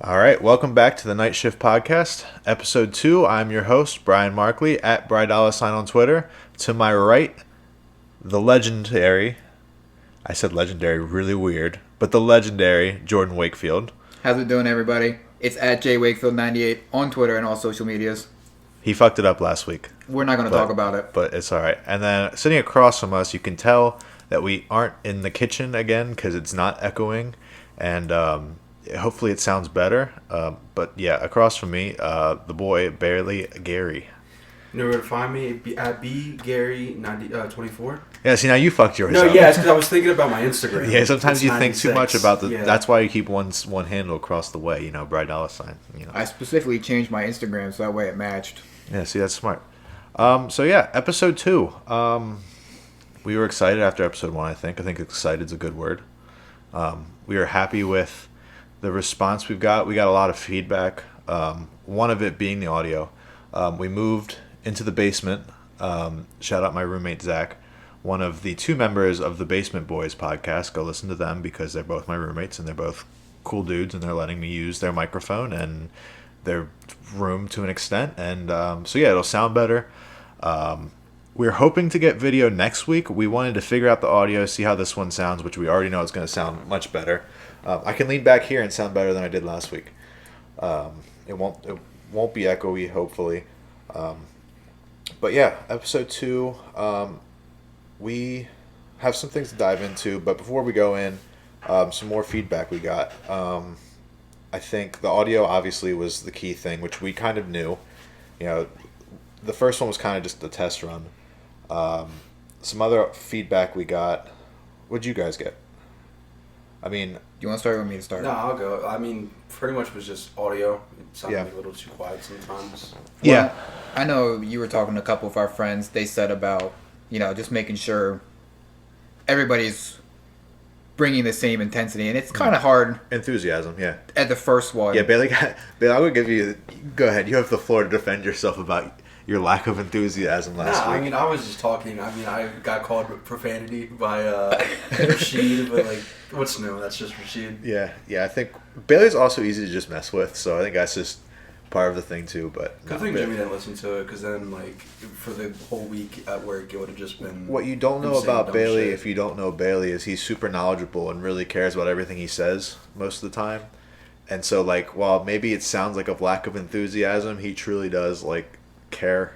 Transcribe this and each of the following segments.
All right, welcome back to the Night Shift Podcast, Episode 2. I'm your host, Brian Markley, at BryDollarSign on Twitter. To my right, the legendary, I said legendary, really weird, but the legendary Jordan Wakefield. How's it doing, everybody? It's at jwakefield98 on Twitter and all social medias. He fucked it up last week. We're not going to talk about it. But it's all right. And then sitting across from us, you can tell that we aren't in the kitchen again because it's not echoing. And hopefully it sounds better. But yeah, across from me, the boy, barely Gary. You know where to find me? At bgary24. Yeah, see, now you fucked yours up. No, yeah, it's because I was thinking about my Instagram. Yeah, sometimes it's you think too much about the... Yeah. That's why you keep one handle across the way, BryDollarSign. I specifically changed my Instagram so that way it matched. Yeah, see, that's smart. So yeah, Episode 2. We were excited after Episode 1, I think. I think excited's a good word. We are happy with the response we've got. We got a lot of feedback. One of it being the audio. We moved into the basement. Shout out my roommate, Zach. One of the two members of the Basement Boys podcast. Go listen to them because they're both my roommates and they're both cool dudes and they're letting me use their microphone and their room to an extent. And so yeah, it'll sound better. We're hoping to get video next week. We wanted to figure out the audio, see how this one sounds, which we already know is going to sound much better. I can lean back here and sound better than I did last week. It won't be echoey, hopefully. But yeah, Episode 2, we have some things to dive into, but before we go in, some more feedback we got. I think the audio obviously was the key thing, which we kind of knew. The first one was kind of just a test run. Some other feedback we got. What'd you guys get? I mean... Do you want to start or me to start? No, I'll go. I mean, pretty much was just audio. It sounded a little too quiet sometimes. Yeah. Well, I know you were talking to a couple of our friends. They said about, just making sure everybody's bringing the same intensity. And it's kind of hard. Enthusiasm, yeah. At the first one. Yeah, Bailey, I would give you... Go ahead. You have the floor to defend yourself about your lack of enthusiasm last week. I mean, I was just talking. I mean, I got called profanity by Rashid, but what's new? That's just Rashid. Yeah. I think Bailey's also easy to just mess with, so I think that's just part of the thing too. But good thing Jimmy didn't listen to it, because then, for the whole week at work, it would have just been. What you don't know about Bailey, if you don't know Bailey, is he's super knowledgeable and really cares about everything he says most of the time. And so, while maybe it sounds like a lack of enthusiasm, he truly does care.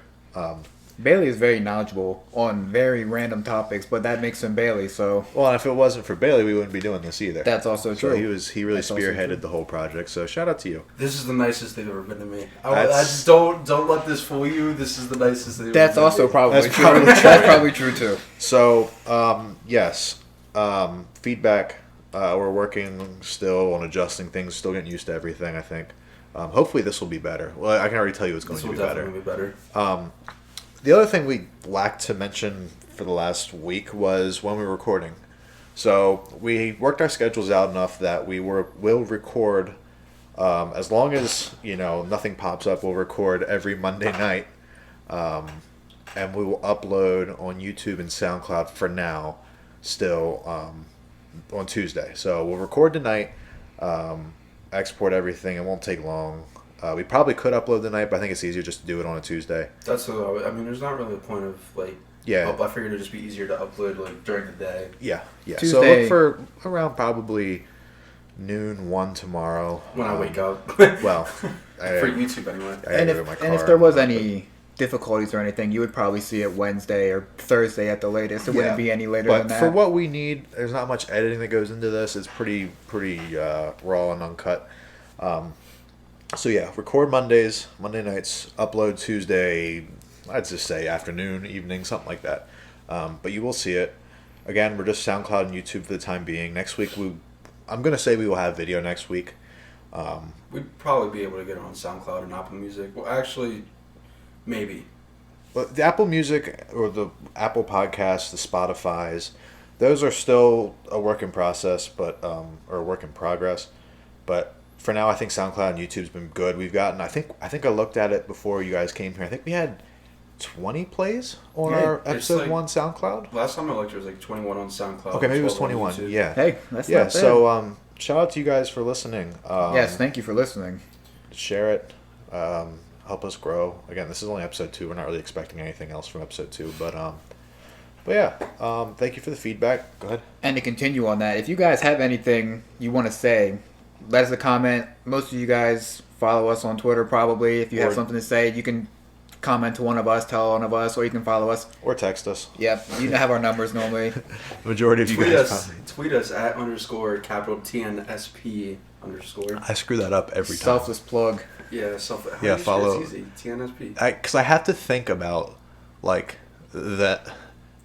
Bailey is very knowledgeable on very random topics, but that makes him Bailey, so... Well, and if it wasn't for Bailey, we wouldn't be doing this either. That's also true. So he really spearheaded the whole project, so shout out to you. This is the nicest they've ever been to me. I just don't let this fool you. This is the nicest they've ever been to me. That's also probably true. That's probably true, too. So, yes. Feedback. We're working still on adjusting things, still getting used to everything, I think. Hopefully this will be better. Well, I can already tell you it's going to be better. This will definitely be better. The other thing we lacked to mention for the last week was when we were recording. So we worked our schedules out enough that will record, as long as, nothing pops up, we'll record every Monday night. And we will upload on YouTube and SoundCloud for now, still, on Tuesday. So we'll record tonight, export everything. It won't take long. We probably could upload tonight, but I think it's easier just to do it on a Tuesday. That's what I mean. There's not really a point of I figured it'd just be easier to upload during the day. Yeah. Tuesday. So look for around probably noon 1 tomorrow. When I wake up. Well, for YouTube anyway. And if there was any difficulties or anything, you would probably see it Wednesday or Thursday at the latest. It wouldn't be any later than that. But for what we need, there's not much editing that goes into this. It's pretty raw and uncut. So yeah, record Monday nights, upload Tuesday, I'd just say afternoon, evening, something like that. But you will see it. Again, we're just SoundCloud and YouTube for the time being. Next week, I'm going to say we will have video next week. We'd probably be able to get it on SoundCloud and Apple Music. Well, actually, maybe. But the Apple Music or the Apple Podcasts, the Spotifys, those are still a work in process, or a work in progress. But for now, I think SoundCloud and YouTube's been good. We've gotten, I think I looked at it before you guys came here. I think we had 20 plays on our episode 1 SoundCloud. Last time I looked, it was 21 on SoundCloud. Okay, maybe it was 21. Yeah. Hey, that's not bad. So shout out to you guys for listening. Yes, thank you for listening. Share it. Help us grow. Again, this is only episode 2. We're not really expecting anything else from episode 2, but yeah. Thank you for the feedback. Go ahead. And to continue on that, if you guys have anything you want to say, let us a comment. Most of you guys follow us on Twitter probably. If you have something to say, you can comment to one of us, tell one of us, or you can follow us. Or text us. Yep, you have our numbers normally. The majority of you guys. Tweet us at _ capital TNSP _ I screw that up every time. Selfless plug. Yeah, follow. It's easy. TNSP. Because I have to think about, like, the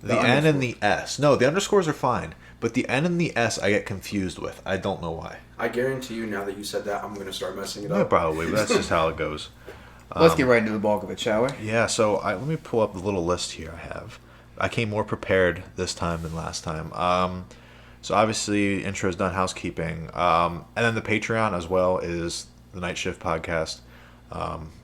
N and the S. No, the underscores are fine. But the N and the S I get confused with. I don't know why. I guarantee you now that you said that, I'm going to start messing it up. Yeah, probably. But that's just how it goes. Let's get right into the bulk of it, shall we? Yeah, so let me pull up the little list here I have. I came more prepared this time than last time. So obviously, intro's done, housekeeping. And then the Patreon as well is the Night Shift Podcast.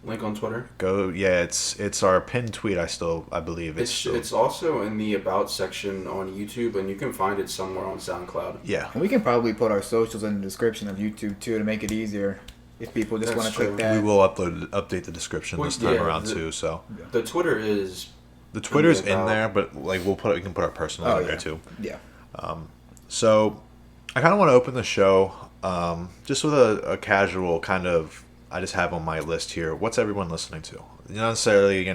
Link on Twitter. It's our pinned tweet. I believe it's also in the About section on YouTube, and you can find it somewhere on SoundCloud. Yeah, and we can probably put our socials in the description of YouTube too to make it easier if people just want to click that. We will update the description this time around too. So the Twitter is in there, but like we can put our personal in there too. Yeah. So I kind of want to open the show just with a casual kind of. I just have on my list here. What's everyone listening to? Not necessarily,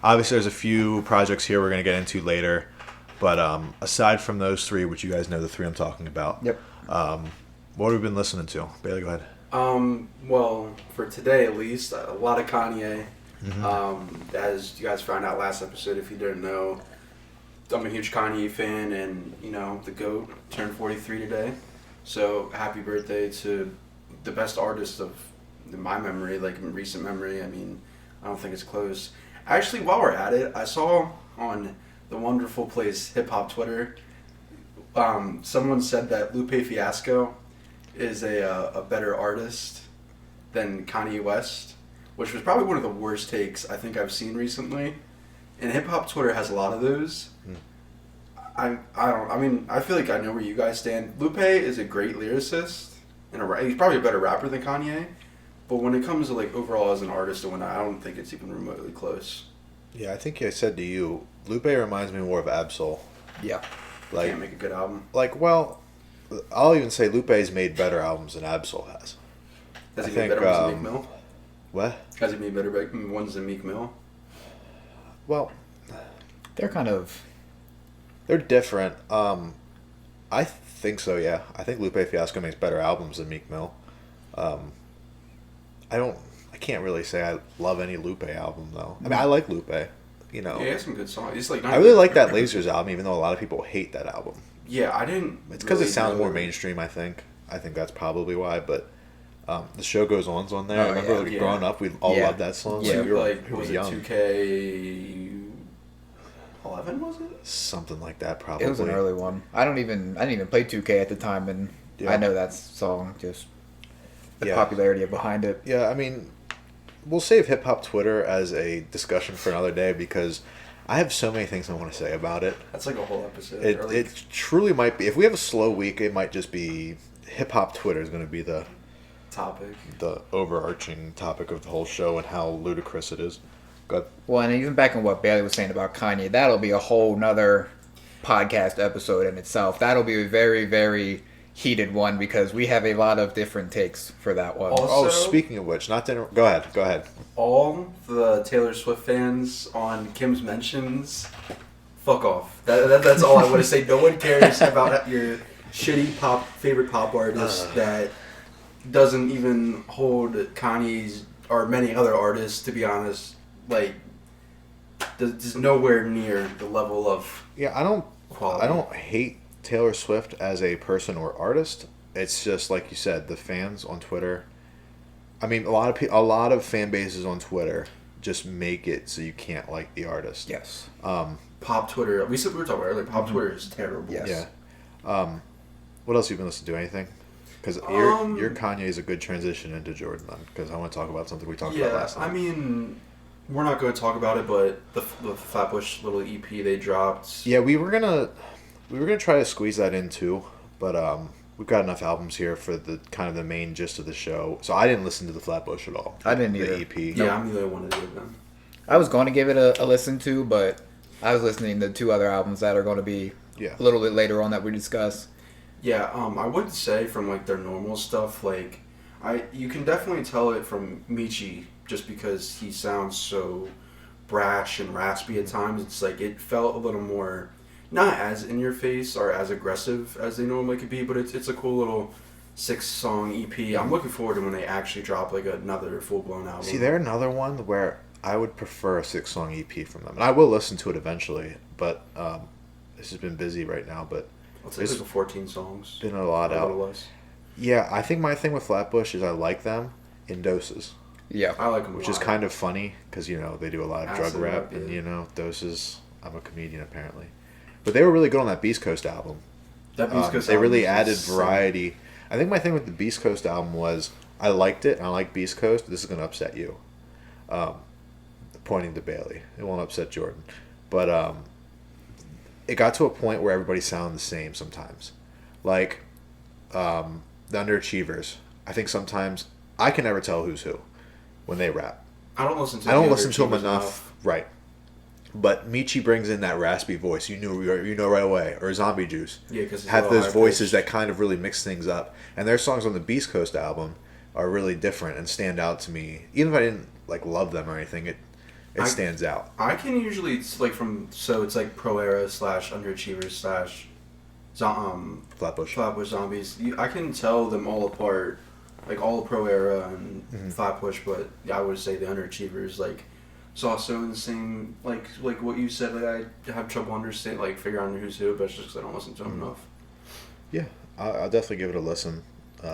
obviously there's a few projects here we're going to get into later. But aside from those 3, which you guys know the 3 I'm talking about. Yep. What have we been listening to? Bailey, go ahead. Well, for today at least, a lot of Kanye. Mm-hmm. As you guys found out last episode, if you didn't know, I'm a huge Kanye fan, and, the GOAT turned 43 today. So happy birthday to the best artist of in my memory, like in recent memory. I mean, I don't think it's close. Actually, while we're at it, I saw on the wonderful place Hip Hop Twitter, someone said that Lupe Fiasco is a better artist than Kanye West, which was probably one of the worst takes I think I've seen recently. And Hip Hop Twitter has a lot of those. I feel like I know where you guys stand. Lupe is a great lyricist, and he's probably a better rapper than Kanye. But when it comes to like overall as an artist and whatnot, I don't think it's even remotely close. Yeah, I think I said to you, Lupe reminds me more of Absol. Yeah. Like, can't make a good album. Like, well, I'll even say Lupe's made better albums than Absol has. Has he made better ones than Meek Mill? What? Has he made better ones than Meek Mill? Well, they're different. I think so, yeah. I think Lupe Fiasco makes better albums than Meek Mill. I can't really say I love any Lupe album though. I mean, I like Lupe, Yeah, he has some good songs. It's like I really like that Lasers album, even though a lot of people hate that album. Yeah, I didn't. It's because it sounds more mainstream. I think that's probably why. But the Show Goes On's on there. Remember, growing up, we all loved that song. Yeah, we was it young. 2K11? Was it something like that? Probably. It was an early one. I didn't even play 2K at the time, and I know that song just the popularity behind it. Yeah, I mean, we'll save Hip Hop Twitter as a discussion for another day because I have so many things I want to say about it. That's like a whole episode. It truly might be. If we have a slow week, it might just be Hip Hop Twitter is going to be the topic, the overarching topic of the whole show and how ludicrous it is. Good. Well, and even back on what Bailey was saying about Kanye, that'll be a whole nother podcast episode in itself. That'll be a very, very heated one because we have a lot of different takes for that one. Also, speaking of which, not to go ahead. All the Taylor Swift fans on Kim's mentions, fuck off. That's all I want to say. No one cares about your shitty favorite pop artist that doesn't even hold Kanye's or many other artists, to be honest, like, is nowhere near the level of quality. I don't hate Taylor Swift as a person or artist. It's just like you said, the fans on Twitter. I mean, a lot of fan bases on Twitter just make it so you can't like the artist. Yes. Pop Twitter. We were talking about earlier. Pop Twitter is terrible. Yes. Yeah. What else have you been listening to? Anything? Because your Kanye is a good transition into Jordan then. Because I want to talk about something we talked about last night. I mean, we're not going to talk about it, but the Flatbush little EP they dropped. Yeah, we were gonna try to squeeze that in too, but we've got enough albums here for the kind of the main gist of the show. So I didn't listen to the Flatbush at all. I didn't either. The EP. Yeah, I'm the only one to do them. I was going to give it a listen to, but I was listening to 2 other albums that are going to be Yeah. a little bit later on that we discuss. Yeah, I would say from like their normal stuff, like you can definitely tell it from Michi just because he sounds so brash and raspy at times. It's like it felt a little more not as in your face or as aggressive as they normally could be, but it's a cool little 6-song EP. I'm looking forward to when they actually drop like another full blown album. See, they're another one where I would prefer a 6-song EP from them, and I will listen to it eventually. But this has been busy right now. But I'll say it's like 14 songs. been a lot out. Less. Yeah, I think my thing with Flatbush is I like them in doses, Yeah. I like them, which is kind of funny because they do a lot of drug Acid rap, rap, and yeah. doses. I'm a comedian apparently, but they were really good on that Beast Coast album. That Beast Coast they really album added is variety. I think my thing with the Beast Coast album was I liked it. And I like Beast Coast. This is going to upset you. Pointing to Bailey. It won't upset Jordan. But it got to a point where everybody sounded the same sometimes. Like the Underachievers. I think sometimes I can never tell who's who when they rap. I don't listen to I don't the listen to them Underachievers enough. Right. But Michi brings in that raspy voice. You know right away. Or Zombie Juice. Yeah, because Have those voices that kind of really mix things up. And their songs on the Beast Coast album are really different and stand out to me. Even if I didn't love them or anything, it stands out. I can usually it's like it's like Pro Era / Underachievers / Flatbush Zombies. I can tell them all apart, like all Pro Era and Flatbush, but I would say the Underachievers it's also in the same like what you said. Like I have trouble understanding figuring out who's who, but it's just because I don't listen to them enough. Yeah, I'll definitely give it a listen.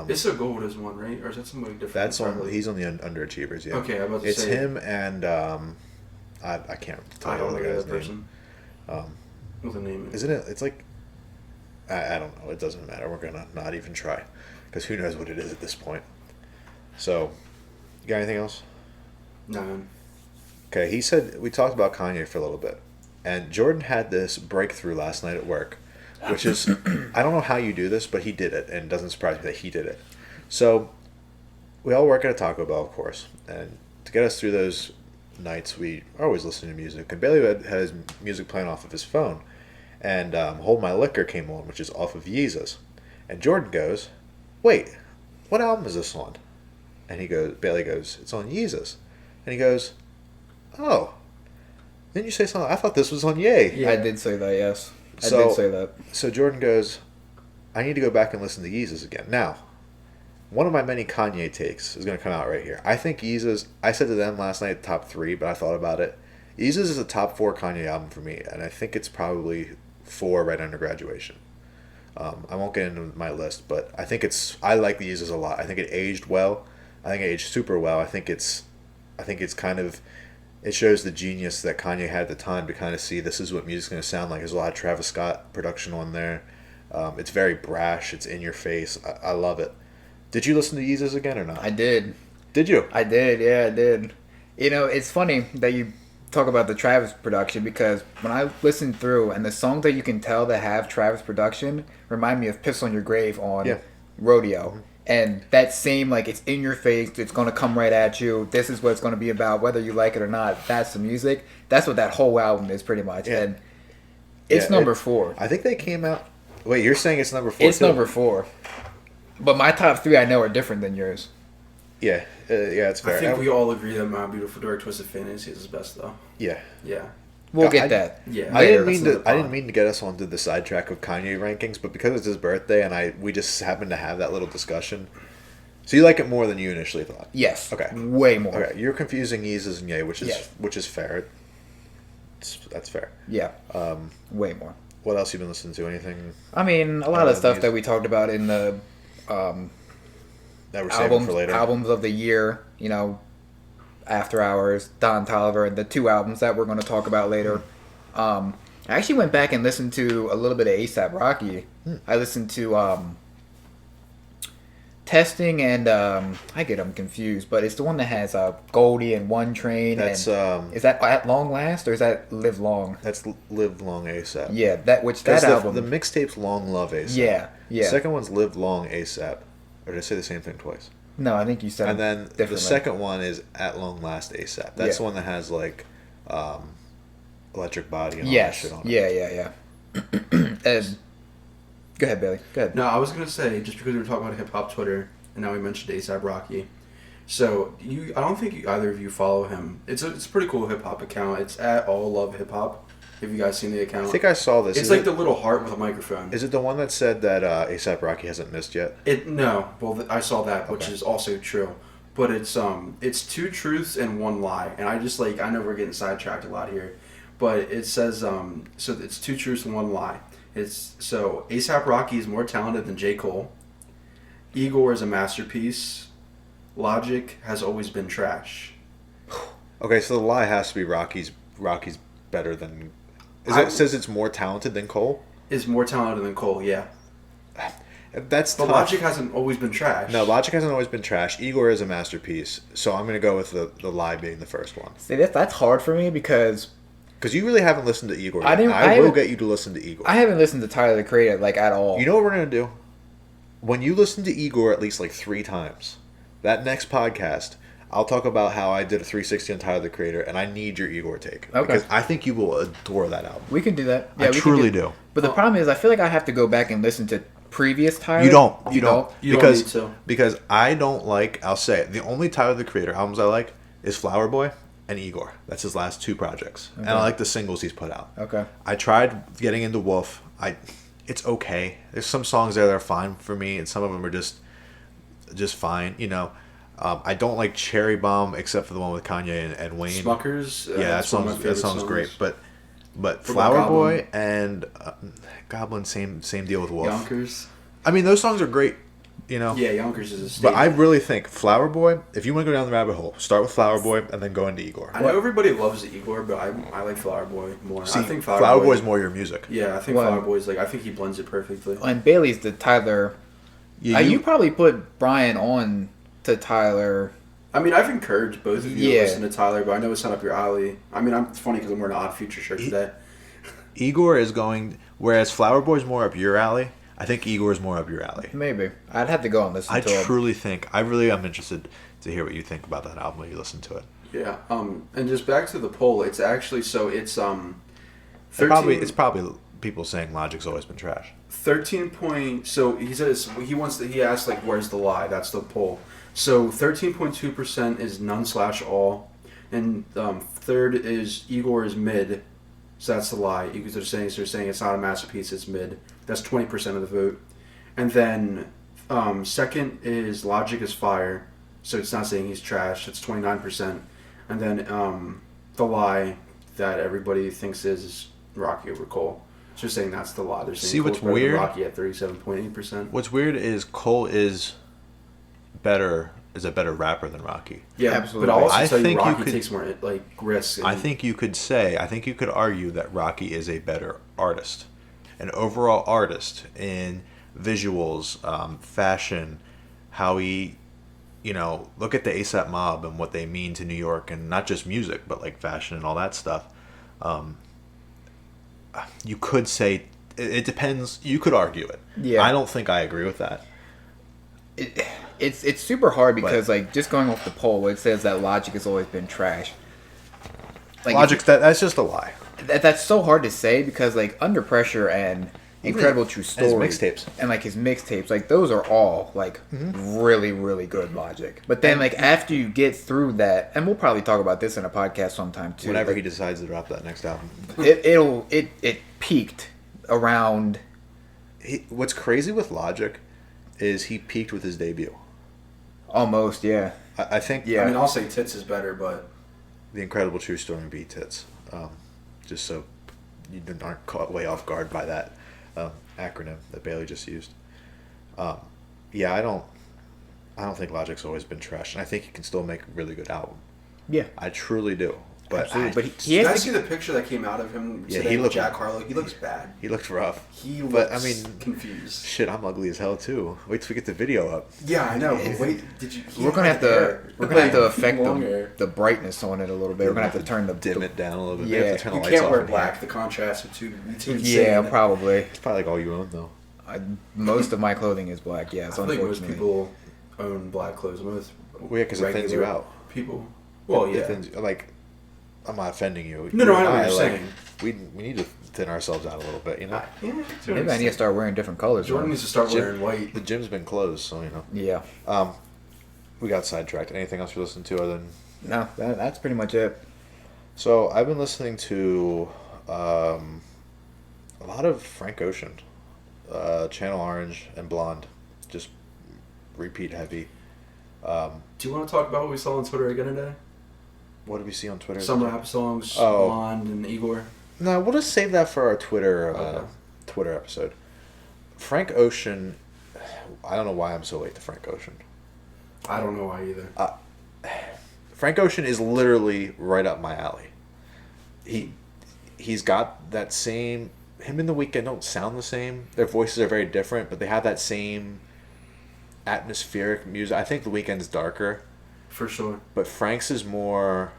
It's a Gold is one, right? Or is that somebody different? That's on. He's on the Underachievers. Yeah. Okay, I'm about to it's say him and I can't tell I you don't the know guy's that name. person. What's the name? Isn't it? It's like I don't know. It doesn't matter. We're gonna not even try because who knows what it is at this point. So, you got anything else? No. Okay, he said we talked about Kanye for a little bit, and Jordan had this breakthrough last night at work, which is I don't know how you do this, but he did it, and it doesn't surprise me that he did it. So we all work at a Taco Bell, of course, and to get us through those nights, we are always listening to music. And Bailey had his music playing off of his phone, and Hold My Liquor came on, which is off of Yeezus, and Jordan goes, "Wait, what album is this on?" And Bailey goes, "It's on Yeezus," and he goes, "Oh, didn't you say something? I thought this was on Ye." Yeah. I did say that, yes. I So- did say that. So Jordan goes, "I need to go back and listen to Yeezus again." Now, one of my many Kanye takes is going to come out right here. I think Yeezus, I said to them last night, top 3, but I thought about it. Yeezus is a top 4 Kanye album for me, and I think it's probably 4 right under Graduation. I won't get into my list, but I like the Yeezus a lot. I think it aged well. I think it aged super well. I think it's kind of, it shows the genius that Kanye had at the time to kind of see this is what music's going to sound like. There's a lot of Travis Scott production on there. It's very brash. It's in your face. I love it. Did you listen to Yeezus again or not? I did. Did you? I did, yeah, I did. It's funny that you talk about the Travis production because when I listen through and the songs that you can tell that have Travis production remind me of Piss on Your Grave on Rodeo. Mm-hmm. And that same, it's in your face, it's going to come right at you, this is what it's going to be about, whether you like it or not, that's the music. That's what that whole album is pretty much. Yeah. And it's number 4. I think they came out... Wait, you're saying it's number 4 It's number 4. But my top 3 I know are different than yours. Yeah, it's fair. I think we all agree that My Beautiful Dark Twisted Fantasy is his best, though. Yeah. Yeah. We'll get that. Yeah. I didn't mean to get us onto the sidetrack of Kanye rankings, but because it's his birthday and we just happened to have that little discussion. So you like it more than you initially thought? Yes. Okay. Way more. Okay, you're confusing Yeezus and Ye, which is fair. That's fair. Yeah. Way more. What else you been listening to? Anything? I mean, a lot of stuff that we talked about in the that we're saving for later. Albums of the year, After Hours, Don Toliver, and the 2 albums that we're going to talk about later. I actually went back and listened to a little bit of A$AP Rocky. I listened to Testing and I get them confused, but it's the one that has Goldie and One Train. That's and, is that At Long Last or is that Live Long? That's Live Long ASAP. Yeah, that album. The mixtape's Long Love ASAP. Yeah. The second one's Live Long ASAP. Or did I say the same thing twice? No, I think you said. And then differently. the second one is At Long Last ASAP. That's the one that has like Electric Body and all that shit on it. Yeah. And go ahead, Bailey. Go ahead. No, I was gonna say, just because we were talking about hip hop Twitter, and now we mentioned ASAP Rocky. So I don't think either of you follow him. It's a pretty cool hip hop account. It's at All Love Hip Hop. Have you guys seen the account? I think I saw this. It's like the little heart with a microphone. Is it the one that said that ASAP Rocky hasn't missed yet? No. Well, I saw that, which is also true. But it's 2 truths and 1 lie, and I know we're getting sidetracked a lot here, but it says so it's 2 truths and 1 lie. It's so ASAP Rocky is more talented than J. Cole. Igor is a masterpiece. Logic has always been trash. Okay, so the lie has to be Rocky's better than. It says it's more talented than Cole? Is more talented than Cole, yeah. But tough. Logic hasn't always been trash. No, Logic hasn't always been trash. Igor is a masterpiece, so I'm going to go with the lie being the first one. See, that's hard for me because you really haven't listened to Igor. I will get you to listen to Igor. I haven't listened to Tyler the Creator at all. You know what we're going to do? When you listen to Igor at least 3 times, that next podcast, I'll talk about how I did a 360 on Tyler the Creator, and I need your Igor take. Okay. Because I think you will adore that album. We can do that. Yeah, I truly do. But the problem is, I feel like I have to go back and listen to previous Tyler. You don't. You don't need to. Because I don't like, I'll say it, the only Tyler the Creator albums I like is Flower Boy and Igor. That's his last 2 projects. Okay. And I like the singles he's put out. Okay. I tried getting into Wolf. It's okay. There's some songs there that are fine for me, and some of them are just fine, you know. I don't like Cherry Bomb except for the one with Kanye and Wayne. Smuckers. Yeah, that song's great. But Flower Boy and Goblin, same deal with Wolf. Yonkers. I mean, those songs are great, you know. Yeah, Yonkers is a staple. But I really think Flower Boy, if you want to go down the rabbit hole, start with Flower Boy and then go into Igor. I know everybody loves Igor, but I like Flower Boy more. See, I think Flower Boy is more your music. Yeah, I think Flower Boy's I think he blends it perfectly. And Bailey's the Tyler. Yeah, you probably put Brian on to Tyler. I mean, I've encouraged both of you to listen to Tyler, but I know it's not up your alley. I mean, it's funny because I'm wearing an Odd Future shirt today. Igor is going, whereas Flower Boy's more up your alley, I think Igor's more up your alley. Maybe. I'd have to go and listen to it. I truly think, I really am interested to hear what you think about that album when you listen to it. Yeah, and just back to the poll, it's actually, so it's, 13... It's probably people saying Logic's always been trash. 13 point, so he says, he asked, where's the lie? That's the poll. So 13.2% is none/all, and third is Igor is mid, so that's the lie. They're saying it's not a masterpiece, it's mid. That's 20% of the vote. And then second is Logic is fire, so it's not saying he's trash. That's 29%. And then the lie that everybody thinks is Rocky over Cole. It's just saying that's the lie. They're saying Cole's better than Rocky at 37.8%. What's weird is Cole is a better rapper than Rocky. Yeah, absolutely. But I'll also tell you Rocky takes more risks. I think you could argue that Rocky is a better artist, an overall artist in visuals, fashion, how he, look at the ASAP Mob and what they mean to New York, and not just music, but fashion and all that stuff. You could say it depends. You could argue it. Yeah. I don't think I agree with that. It's super hard because just going off the poll, it says that Logic has always been trash. Logic's that's just a lie. That's so hard to say because Under Pressure and Incredible True Story and his mixtapes and his mixtapes, those are all really, really good Logic. But then after you get through that, and we'll probably talk about this in a podcast sometime too. Whenever he decides to drop that next album, it peaked around. What's crazy with Logic is he peaked with his debut. Almost, yeah. I think. Yeah. I mean, I'll say Tits is better, but The Incredible True Story beat Tits. Just so you aren't caught way off guard by that acronym that Bailey just used. Yeah, I don't think Logic's always been trash, and I think he can still make a really good album. Yeah, I truly do. But Absolutely. But he Did you has guys to see the picture that came out of him Yeah, today he with looked- Jack Harlow? He looks bad. he looked rough. He But, looks I mean, confused. Shit, I'm ugly as hell too. Wait till we get the video up. Yeah, I know. But wait, did you? We're gonna have to affect the brightness on it a little bit. We're gonna have to turn the Dim it down a little bit. Yeah. We have to turn the You lights can't off wear in black. here. The contrast are too insane. Yeah, probably. It's probably like all you own though. Most of my clothing is black. Yes, I think most unfortunately. people own black clothes. Most Well, yeah, because it thins you regular out. People. Well, It yeah. thins, like, I'm not offending you. No, I know You what and you're like, saying. We need to thin ourselves out a little bit, you know. Maybe I need to start wearing different colors. Jordan man. needs to start Gym- wearing white. The gym's been closed, so you know. Yeah. We got sidetracked. Anything else you listened to other than? No, that's pretty much it. So I've been listening to a lot of Frank Ocean, Channel Orange and Blonde, just repeat heavy. Do you want to talk about what we saw on Twitter again today? What did we see on Twitter? Some rap songs, Oh. Blonde and Igor. No, we'll just save that for our Twitter Okay. Twitter episode. Frank Ocean. I don't know why I'm so late to Frank Ocean. I don't know why either. Frank Ocean is literally right up my alley. He's got that same. Him and The Weeknd don't sound the same. Their voices are very different, but they have that same atmospheric music. I think The Weeknd's darker, For sure. but Frank's is more.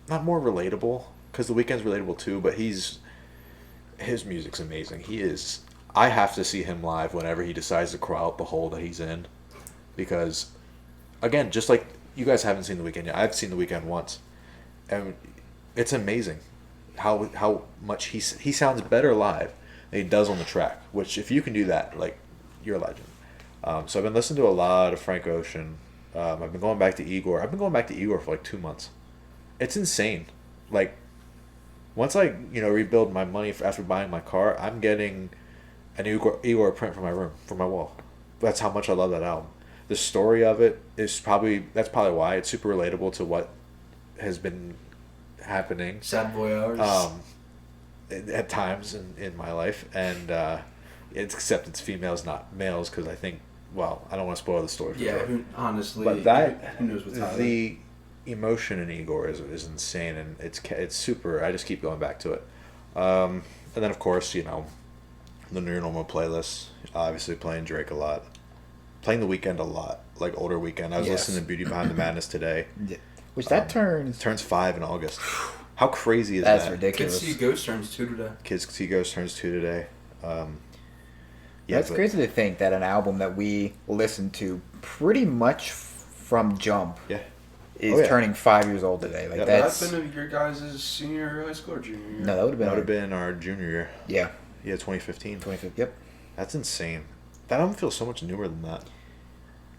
Not more relatable, because The Weeknd's relatable too. But his music's amazing. He is. I have to see him live whenever he decides to crawl out the hole that he's in, because, again, just like you guys haven't seen The Weeknd yet, I've seen The Weeknd once, and it's amazing how much he sounds better live than he does on the track. Which, if you can do that, like, you're a legend. So I've been listening to a lot of Frank Ocean. I've been going back to Igor. I've been going back to Igor for like 2 months. It's insane. Like, once I rebuild my money after buying my car, I'm getting an Igor print for my room, for my wall. That's how much I love that album. The story of it is probably why it's super relatable to what has been happening Sad boy hours. at times in my life, and except it's females, not males, because I think, well, I don't want to spoil the story for yeah, sure. honestly. But that who knows what's happening? the emotion in Igor is insane, and it's super. I just keep going back to it, and then of course the New Normal playlist. Obviously playing Drake a lot, playing The Weeknd a lot, like older Weeknd. I was Yes. listening to Beauty Behind the Madness today. Yeah. Which that turns. Turns 5 in August. How crazy is That's that? ridiculous. Kids See Ghost turns 2 today. Kids See Ghost turns 2 today. That's but- crazy to think that an album that we listened to pretty much from jump Yeah. is Oh, yeah. turning 5 years old today. Like Yeah, that's That's been your guys' senior year of high school or junior year? no, that would have been That would have been our junior year. yeah, 2015. 25th. Yep. That's insane. That album feels so much newer than that.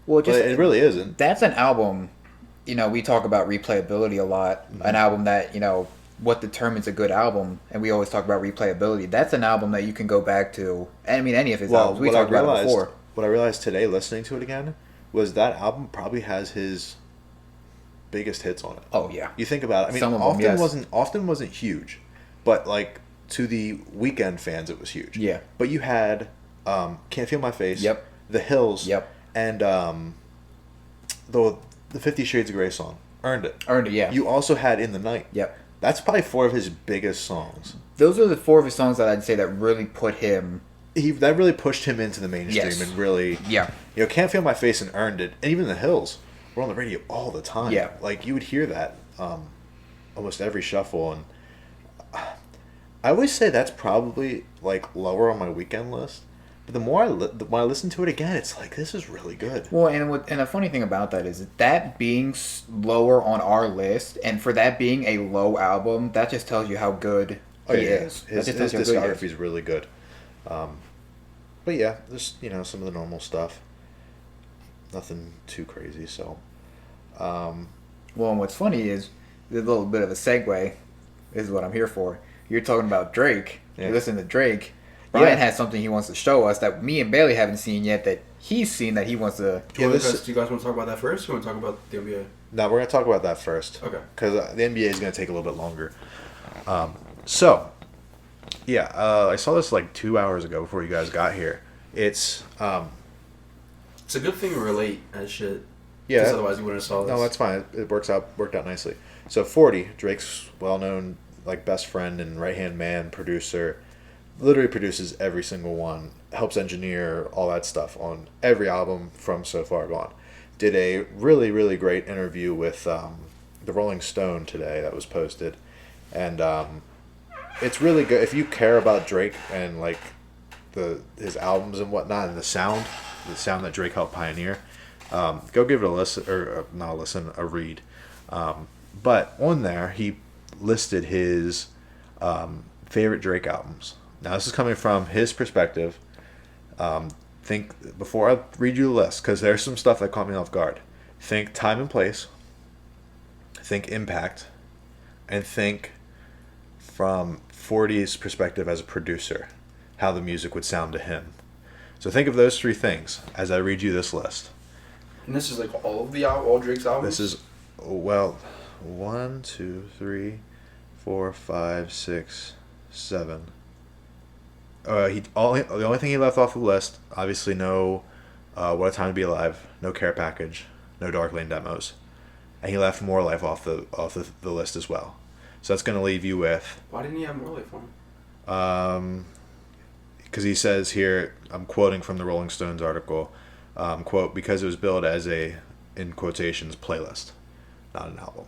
Well, But just it really isn't. that's an album. We talk about replayability a lot. Mm-hmm. An album that what determines a good album, and we always talk about replayability. That's an album that you can go back to. I mean, any of his albums. We talked about it before. What I realized today, listening to it again, was that album probably has his biggest hits on it. Oh yeah. You think about it. I mean, Some of them, yes. often wasn't huge, but like to the Weeknd fans, it was huge. Yeah. But you had "Can't Feel My Face." Yep. The Hills. Yep. And the 50 Shades of Grey song, "Earned It." Earned it. Yeah. You also had "In the Night." Yep. That's probably 4 of his biggest songs. Those are the 4 of his songs that I'd say that really put him. That really pushed him into the mainstream Yes. and really, Yeah. "Can't Feel My Face" and "Earned It," and even "The Hills" were on the radio all the time. Yeah. Like you would hear that almost every shuffle, and I always say that's probably like lower on my weekend list. But the more when I listen to it again, it's like this is really good. Well, and the funny thing about that is that being lower on our list, and for that being a low album, that just tells you how good he is. That His just tells you how good he discography is. is really good. But yeah, just some of the normal stuff. Nothing too crazy. So, Well, and what's funny is a little bit of a segue. This is what I'm here for. You're talking about Drake. Yeah. You're listening to Drake. Brian Yeah. has something he wants to show us that me and Bailey haven't seen yet. That he's seen that he wants to. Yeah, Do this- you guys want to talk about that first, or want to talk about the NBA? now we're gonna talk about that first. Okay. Because the NBA is gonna take a little bit longer. So, yeah, I saw this like 2 hours ago before you guys got here. It's It's a good thing to relate as shit. Yeah. Because otherwise you wouldn't have saw this. No, that's fine. It worked out nicely. So 40, Drake's well-known best friend and right-hand man, producer, literally produces every single one, helps engineer all that stuff on every album from So Far Gone. Did a really, really great interview with the Rolling Stone today that was posted, and it's really good if you care about Drake and his albums and whatnot and the sound that Drake helped pioneer. Go give it a listen, or not a listen, a read. But on there, he listed his favorite Drake albums. Now, this is coming from his perspective. Think before I read you the list, because there's some stuff that caught me off guard. Think time and place. Think impact, and think from 40's perspective as a producer, how the music would sound to him. So think of those three things as I read you this list. And this is all Drake's albums? This is, well, 1, 2, 3, 4, 5, 6, 7. The only thing he left off the list, obviously no What a Time to Be Alive, no Care Package, no Dark Lane demos. And he left More Life off the list as well. So that's going to leave you with... Why didn't he have More Life on? Because he says here, I'm quoting from the Rolling Stones article, quote, because it was billed as a, in quotations, playlist, not an album.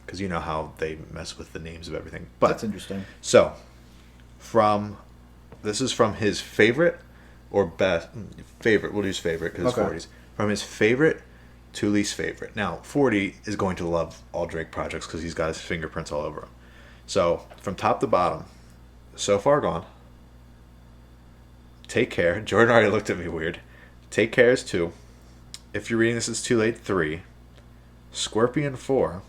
Because you know how they mess with the names of everything. But That's interesting. So, this is from his favorite or best, favorite, we'll use favorite because it's 40s. From his favorite to least favorite. Now, 40 is going to love all Drake projects because he's got his fingerprints all over them. So, from top to bottom, So Far Gone, Take Care. Jordan already looked at me weird. Take Care is 2. If You're Reading This, It's Too Late, 3. Scorpion, 4.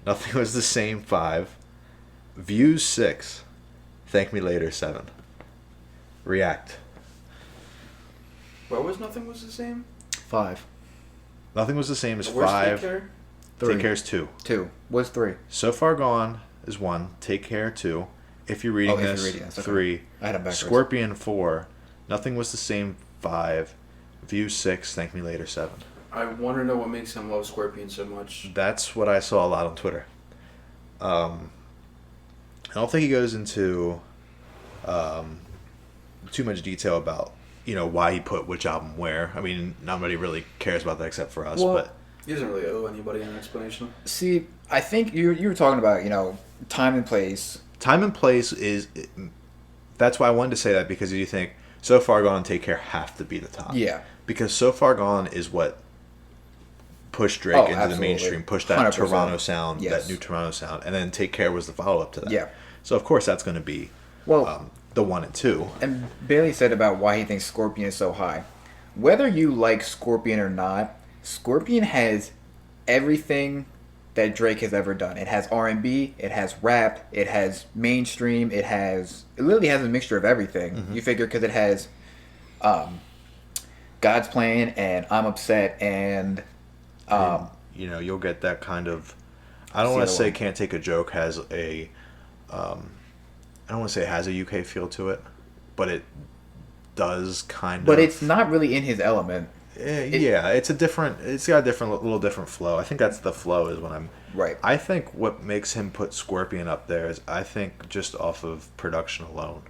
Nothing Was the Same, 5. Views, 6. Thank Me Later, 7. React. What was Nothing Was the Same? 5. Nothing Was the Same is Where's 5. Take Care? 3. Take Care is 2. 2. What's 3? So Far Gone is 1. Take Care, 2. If You're Reading This, okay. 3. I had it backwards. Scorpion, 4. Nothing Was the Same, 5. Views, 6. Thank Me Later, 7. I want to know what makes him love Scorpion so much. That's what I saw a lot on Twitter. I don't think he goes into too much detail about why he put which album where. I mean, nobody really cares about that except for us. Well, but He doesn't really owe anybody an explanation. See, I think you were talking about, time and place. Time and place is... That's why I wanted to say that, because you think So Far Gone and Take Care have to be the top. Yeah. Because So Far Gone is what pushed Drake into absolutely. the mainstream, pushed that 100%. Toronto sound, Yes. that new Toronto sound, and then Take Care was the follow-up to that. Yeah. So, of course, that's going to be the 1 and 2. And Bailey said about why he thinks Scorpion is so high. Whether you like Scorpion or not, Scorpion has everything that Drake has ever done. It has R&B, it has rap, it has mainstream, it literally has a mixture of everything. Mm-hmm. You figure because it has God's Plan and I'm Upset and... you'll get that kind of... I don't want to say Can't Take a Joke has a... I don't want to say it has a UK feel to it, but it does kind of... But it's not really in his element. It's got a little different flow. I think that's the flow is when I'm... Right. I think what makes him put Scorpion up there is, I think, just off of production alone.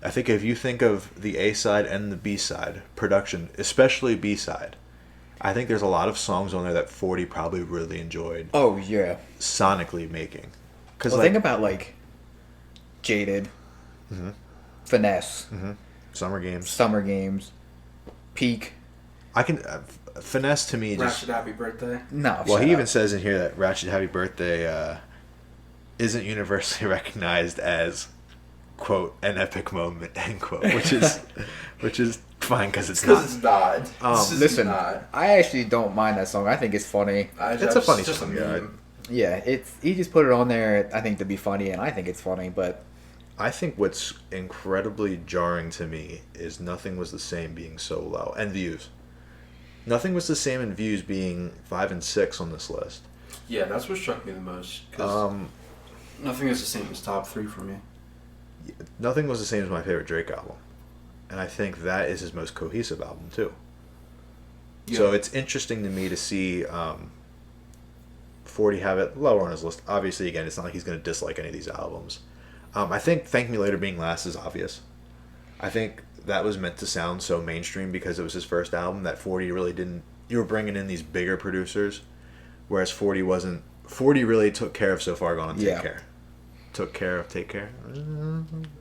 I think if you think of the A-side and the B-side, production, especially B-side, I think there's a lot of songs on there that 40 probably really enjoyed. Oh, yeah. Sonically making. Well, think about, Jaded, Finesse, Summer Games, Peak. I can... Finesse to me just... Ratchet Happy Birthday. No, Well, he even says in here that Ratchet Happy Birthday isn't universally recognized as, quote, an epic moment, end quote, which is fine because it's not. Because it's not. Listen, not. I actually don't mind that song. I think it's funny. It's a funny song, yeah. Yeah, he just put it on there, I think, to be funny, and I think it's funny, but... I think what's incredibly jarring to me is Nothing Was the Same being so low. And views. Nothing Was the Same in views being 5 and 6 on this list. Yeah, that's what struck me the most. Because Nothing Is the Same as top 3 for me. Nothing Was the Same as my favorite Drake album. And I think that is his most cohesive album, too. Yeah. So it's interesting to me to see 40 have it lower on his list. Obviously, again, it's not like he's going to dislike any of these albums. I think Thank Me Later being last is obvious. I think that was meant to sound so mainstream because it was his first album that 40 really didn't. You were bringing in these bigger producers, whereas 40 wasn't. 40 really took care of So Far Gone and Take Care. Took care of Take Care.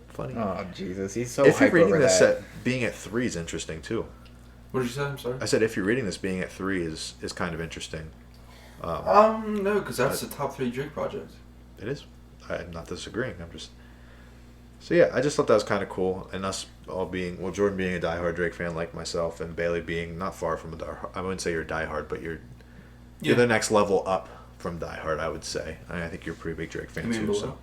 Funny. Oh, Jesus. He's so If you're hype reading over this that. being at 3 is interesting too. What did you say? I'm sorry. I said if you're reading this being at 3 is kind of interesting. No, because that's the top 3 Drake project. It is. I'm not disagreeing. I'm just. So yeah, I just thought that was kind of cool, and us all being Jordan being a diehard Drake fan like myself, and Bailey being not far from a diehard. I wouldn't say you're a diehard, but you're the next level up from diehard. I would say. I think you're a pretty big Drake fan too. So.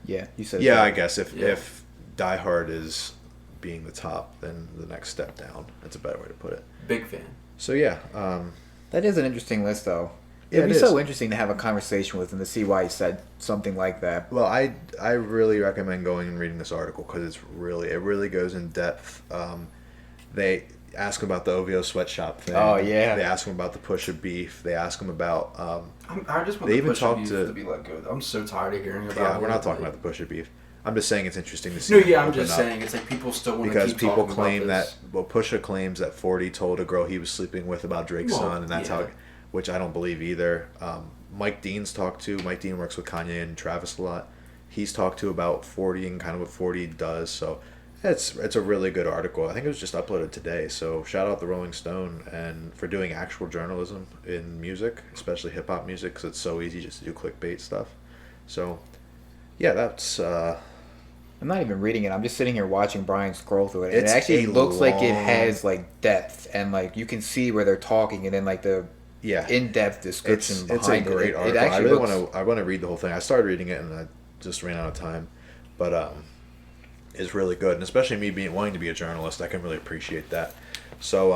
Yeah, you said. Yeah, that. I guess if diehard is being the top, then the next step down. That's a better way to put it. Big fan. So yeah, That is an interesting list, though. Yeah, It'd be it so is. interesting to have a conversation with him to see why he said something like that. well, I really recommend going and reading this article because it really goes in depth. They ask him about the OVO sweatshop thing. Oh, yeah. They ask him about the Pusha beef. They ask him about. I just want They the even Pusha talked beef to be let go. I'm so tired of hearing about Yeah, it. we're not talking about the Pusha beef. I'm just saying it's interesting to see. No, him yeah, I'm open just up. saying it's like people still want to Because keep people talking claim about this. that, Pusha claims that 40 told a girl he was sleeping with about Drake's Well, son, and that's yeah. how, which I don't believe either. Mike Dean's talked to. Mike Dean works with Kanye and Travis a lot. He's talked to about 40 and kind of what 40 does. So it's a really good article. I think it was just uploaded today. So shout out the Rolling Stone and for doing actual journalism in music, especially hip hop music, because it's so easy just to do clickbait stuff. So yeah, that's. I'm not even reading it. I'm just sitting here watching Brian scroll through it. And It's it actually a looks like it long- has like depth and like you can see where they're talking and then like the Yeah, in-depth description it's a behind it. great It article. I actually really looks, want to read the whole thing. I started reading it and I just ran out of time, but it's really good, and especially me wanting to be a journalist, I can really appreciate that. So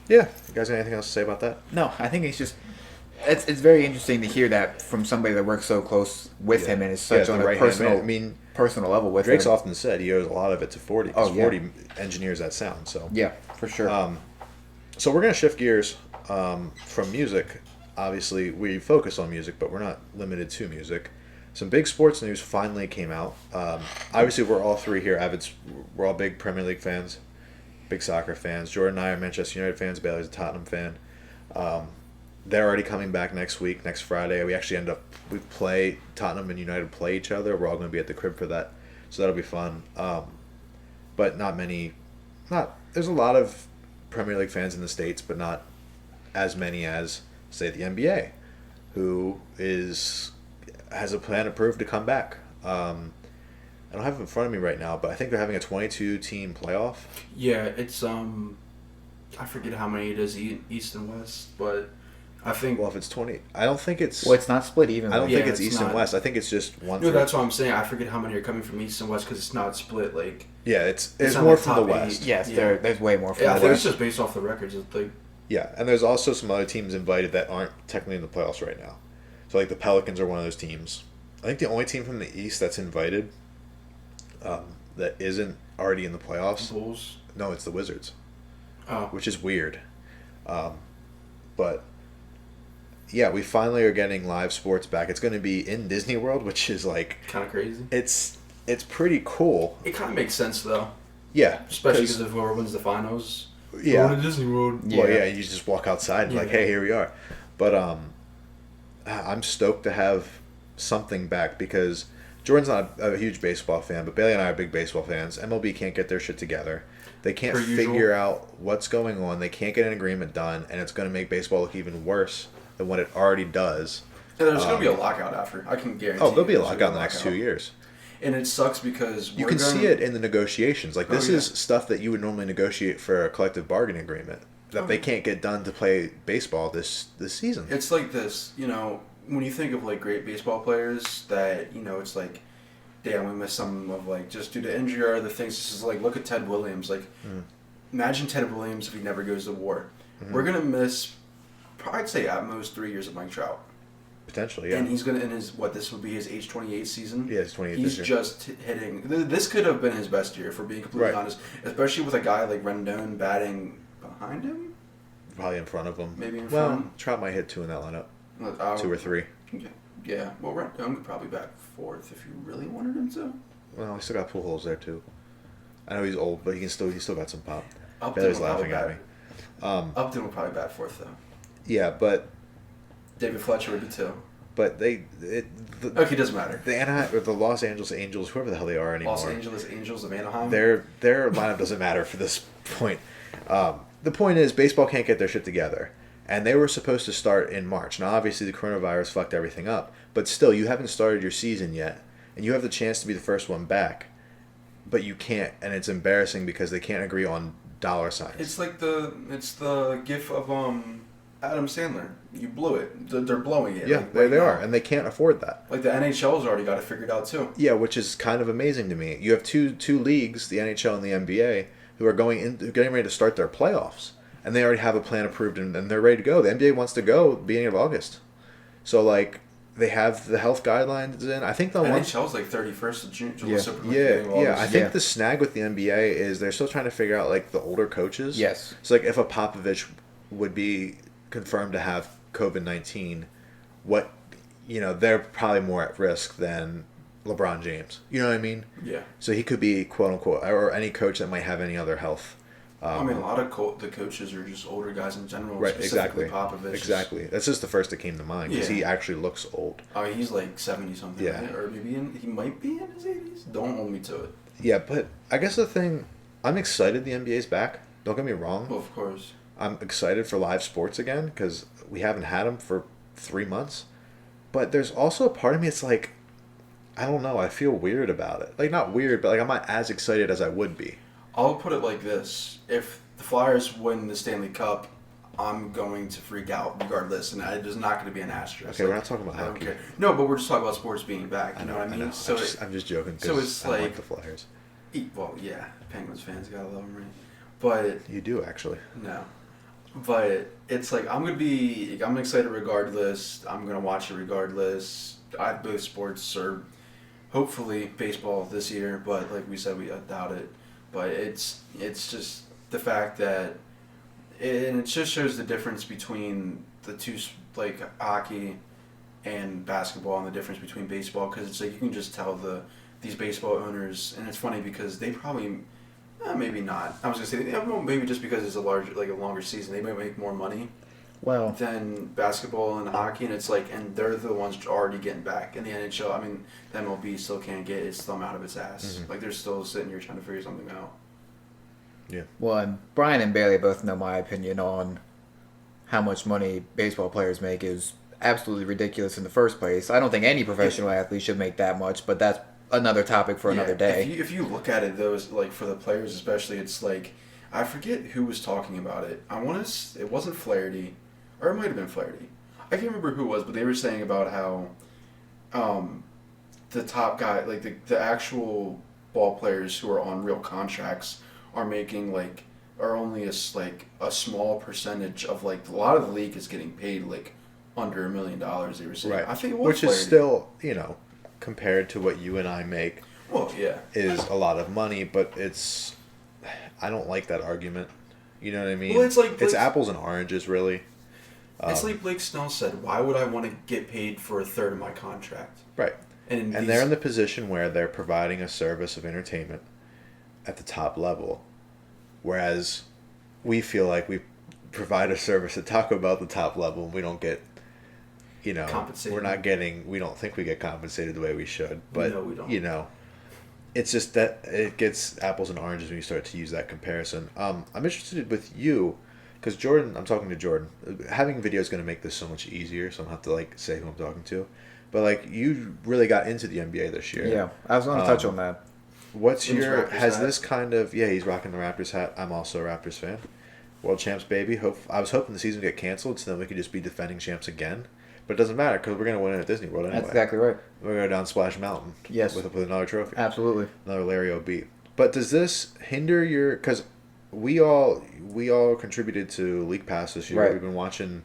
yeah, you guys got anything else to say about that? No, I think it's very interesting to hear that from somebody that works so close with him and is such the on a right-hand personal man. I mean, personal level with Drake's him. often said he owes a lot of it to 40 because Oh, yeah. 40 engineers that sound. So Yeah, for sure. So we're gonna shift gears from music. Obviously, we focus on music, but we're not limited to music. Some big sports news finally came out. Obviously, we're all three here avids. We're all big Premier League fans, big soccer fans. Jordan and I are Manchester United fans. Bailey's a Tottenham fan. They're already coming back next week, next Friday. We play Tottenham and United play each other. We're all going to be at the crib for that, so that'll be fun. But there's a lot of Premier League fans in the States, but not as many as, say, the NBA, who has a plan approved to come back. I don't have it in front of me right now, but I think they're having a 22-team playoff. Yeah, it's I forget how many it is East and West, but I think. Well, if it's 20, I don't think it's. Well, it's not split evenly. I don't think it's it's East and not. West. I think it's just one. No, through- that's what I'm saying. I forget how many are coming from East and West because it's not split. Like Yeah, it's not more like from the top West. eight. Yes, Yeah. there's way more. From yeah, I the think West. it's just based off the records. It's like Yeah, and there's also some other teams invited that aren't technically in the playoffs right now. So like the Pelicans are one of those teams. I think the only team from the East that's invited that isn't already in the playoffs. Bulls. No, it's the Wizards, Oh, which is weird. But yeah, we finally are getting live sports back. It's going to be in Disney World, which is like kind of crazy. it's pretty cool. It kind of makes sense though, Yeah, especially because of whoever wins the finals. yeah. Going to Disney World. Well, Yeah. yeah, you just walk outside and like, Yeah. hey, here we are. But I'm stoked to have something back because Jordan's not a huge baseball fan, but Bailey and I are big baseball fans. MLB can't get their shit together. They can't Per usual. figure out what's going on. They can't get an agreement done, and it's going to make baseball look even worse than what it already does. Yeah, there's going to be a lockout after. I can guarantee. Oh, there'll be a there's gonna lockout in the next 2 years. And it sucks because You can see it in the negotiations. Like, this Oh, yeah. is stuff that you would normally negotiate for a collective bargaining agreement that they can't get done to play baseball this season. It's like this, when you think of like great baseball players that, it's like, damn, we missed some of like just due to injury or other things. This is like, look at Ted Williams. Like, imagine Ted Williams if he never goes to war. We're going to miss, probably I'd say at most 3 years of Mike Trout. Potentially, yeah. And he's going to, this would be his age 28 season. Yeah, it's 28 He's this year. just hitting. This could have been his best year, for being completely Right. honest. Especially with a guy like Rendon batting behind him. probably in front of him. Maybe in Well, front. Trout might hit 2 in that lineup. 2 or 3. Yeah. Well, Rendon could probably bat 4th if you really wanted him to. Well, he still got pull holes there too. I know he's old, but he's still got some pop. Upton Bailey's will laughing probably at me. Upton will probably bat 4th though. Yeah, but David Fletcher would be 2. Okay, doesn't matter. The Anaheim or the Los Angeles Angels, whoever the hell they are anymore. Los Angeles Angels of Anaheim. Their lineup doesn't matter for this point. The point is, baseball can't get their shit together, and they were supposed to start in March. Now, obviously, the coronavirus fucked everything up, but still, you haven't started your season yet, and you have the chance to be the first one back, but you can't, and it's embarrassing because they can't agree on dollar signs. It's like the gif of Adam Sandler. You blew it. They're blowing it. Yeah, like, they now. are, and they can't afford that. Like the NHL's already got it figured out too. Yeah, which is kind of amazing to me. You have two leagues, the NHL and the NBA, who are getting ready to start their playoffs, and they already have a plan approved and they're ready to go. The NBA wants to go beginning of August, so like they have the health guidelines in. I think the NHL's like 31st of June. Yeah. I think the snag with the NBA is they're still trying to figure out like the older coaches. Yes. So like if a Popovich would be confirmed to have COVID-19, they're probably more at risk than LeBron James. You know what I mean? Yeah. So he could be quote unquote, or any coach that might have any other health. I mean, a lot of the coaches are just older guys in general. Right. Specifically Exactly. Popovich. Exactly. That's just the first that came to mind because he actually looks old. I mean, he's like 70 something. Yeah. Right? Or maybe he might be in his 80s. Don't hold me to it. Yeah, but I guess the thing, I'm excited the NBA's back. Don't get me wrong. Well, of course. I'm excited for live sports again because we haven't had them for 3 months. But there's also a part of me, it's like, I don't know, I feel weird about it. Like, not weird, but like I'm not as excited as I would be. I'll put it like this. If the Flyers win the Stanley Cup, I'm going to freak out regardless, and there's not going to be an asterisk. Okay, we're not talking about I don't hockey. care. No, but we're just talking about sports being back. You I know what I mean? So I'm just joking because so it's I don't like like the Flyers. Well, yeah, Penguins fans gotta love them, right? But You do, actually. no. But it's like I'm excited regardless. I'm gonna watch it regardless. Both sports are hopefully baseball this year, but like we said, we doubt it. But it's just the fact that it just shows the difference between the two, like hockey and basketball, and the difference between baseball, because it's like you can just tell these baseball owners, and it's funny because they probably. Maybe not. I was gonna say maybe just because it's a longer season, they might make more money than basketball and hockey, and it's like, and they're the ones already getting back. In the NHL, I mean, the MLB still can't get its thumb out of its ass. Mm-hmm. Like they're still sitting here trying to figure something out. Yeah. Well, and Brian and Bailey both know my opinion on how much money baseball players make is absolutely ridiculous in the first place. I don't think any professional athlete should make that much, but that's another topic for another day. If you look at it, though, like for the players especially, it's like I forget who was talking about it. It wasn't Flaherty, or it might have been Flaherty. I can't remember who it was, but they were saying about how the top guy, like the actual ball players who are on real contracts are making are only a small percentage of a lot of the league is getting paid under $1 million. They were saying, Right. I think it was Which Flaherty. is still, compared to what you and I make, Well, yeah. is a lot of money, but I don't like that argument. You know what I mean? Well, it's apples and oranges, really. It's like Blake Snell said, why would I want to get paid for a third of my contract? Right. And they're in the position where they're providing a service of entertainment at the top level, whereas we feel like we provide a service at Taco Bell at the top level and we don't get compensated. We don't think we get compensated the way we should. But, no, we don't. It's just that it gets apples and oranges when you start to use that comparison. I'm interested with you, because Jordan, I'm talking to Jordan. Having video is going to make this so much easier, so I don't have to, say who I'm talking to. But, you really got into the NBA this year. Yeah, I was going to touch on that. What's Raptors has hat. this kind of, he's rocking the Raptors hat. I'm also a Raptors fan. World champs, baby. I was hoping the season would get canceled so then we could just be defending champs again. But it doesn't matter because we're going to win it at Disney World anyway. That's exactly right. We're going to go down Splash Mountain. Yes. With another trophy. Absolutely. Another Larry O'B. But does this hinder your... Because we all contributed to League Pass this year. Right. We've been watching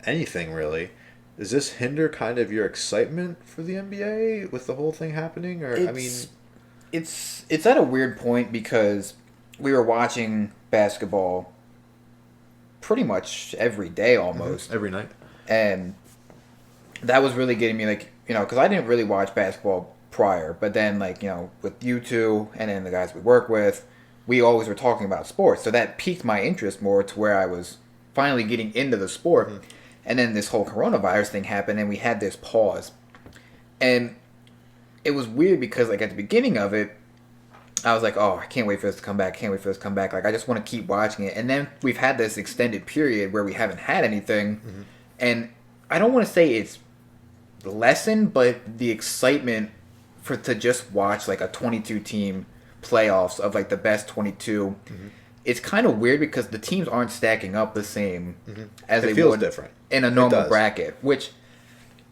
anything, really. Does this hinder kind of your excitement for the NBA with the whole thing happening? Or It's at a weird point because we were watching basketball pretty much every day almost. Every night. And that was really getting me, like, because I didn't really watch basketball prior, but then, like, with you two and then the guys we work with, we always were talking about sports. So that piqued my interest more to where I was finally getting into the sport. Mm-hmm. And then this whole coronavirus thing happened and we had this pause. And it was weird because, like, at the beginning of it, I was like, oh, I can't wait for this to come back. Like, I just want to keep watching it. And then we've had this extended period where we haven't had anything. Mm-hmm. And I don't want to say it's lessened, but the excitement to just watch, like, a 22-team playoffs of, like, the best 22, mm-hmm. it's kind of weird because the teams aren't stacking up the same mm-hmm. as it they feels would different. In a normal bracket, which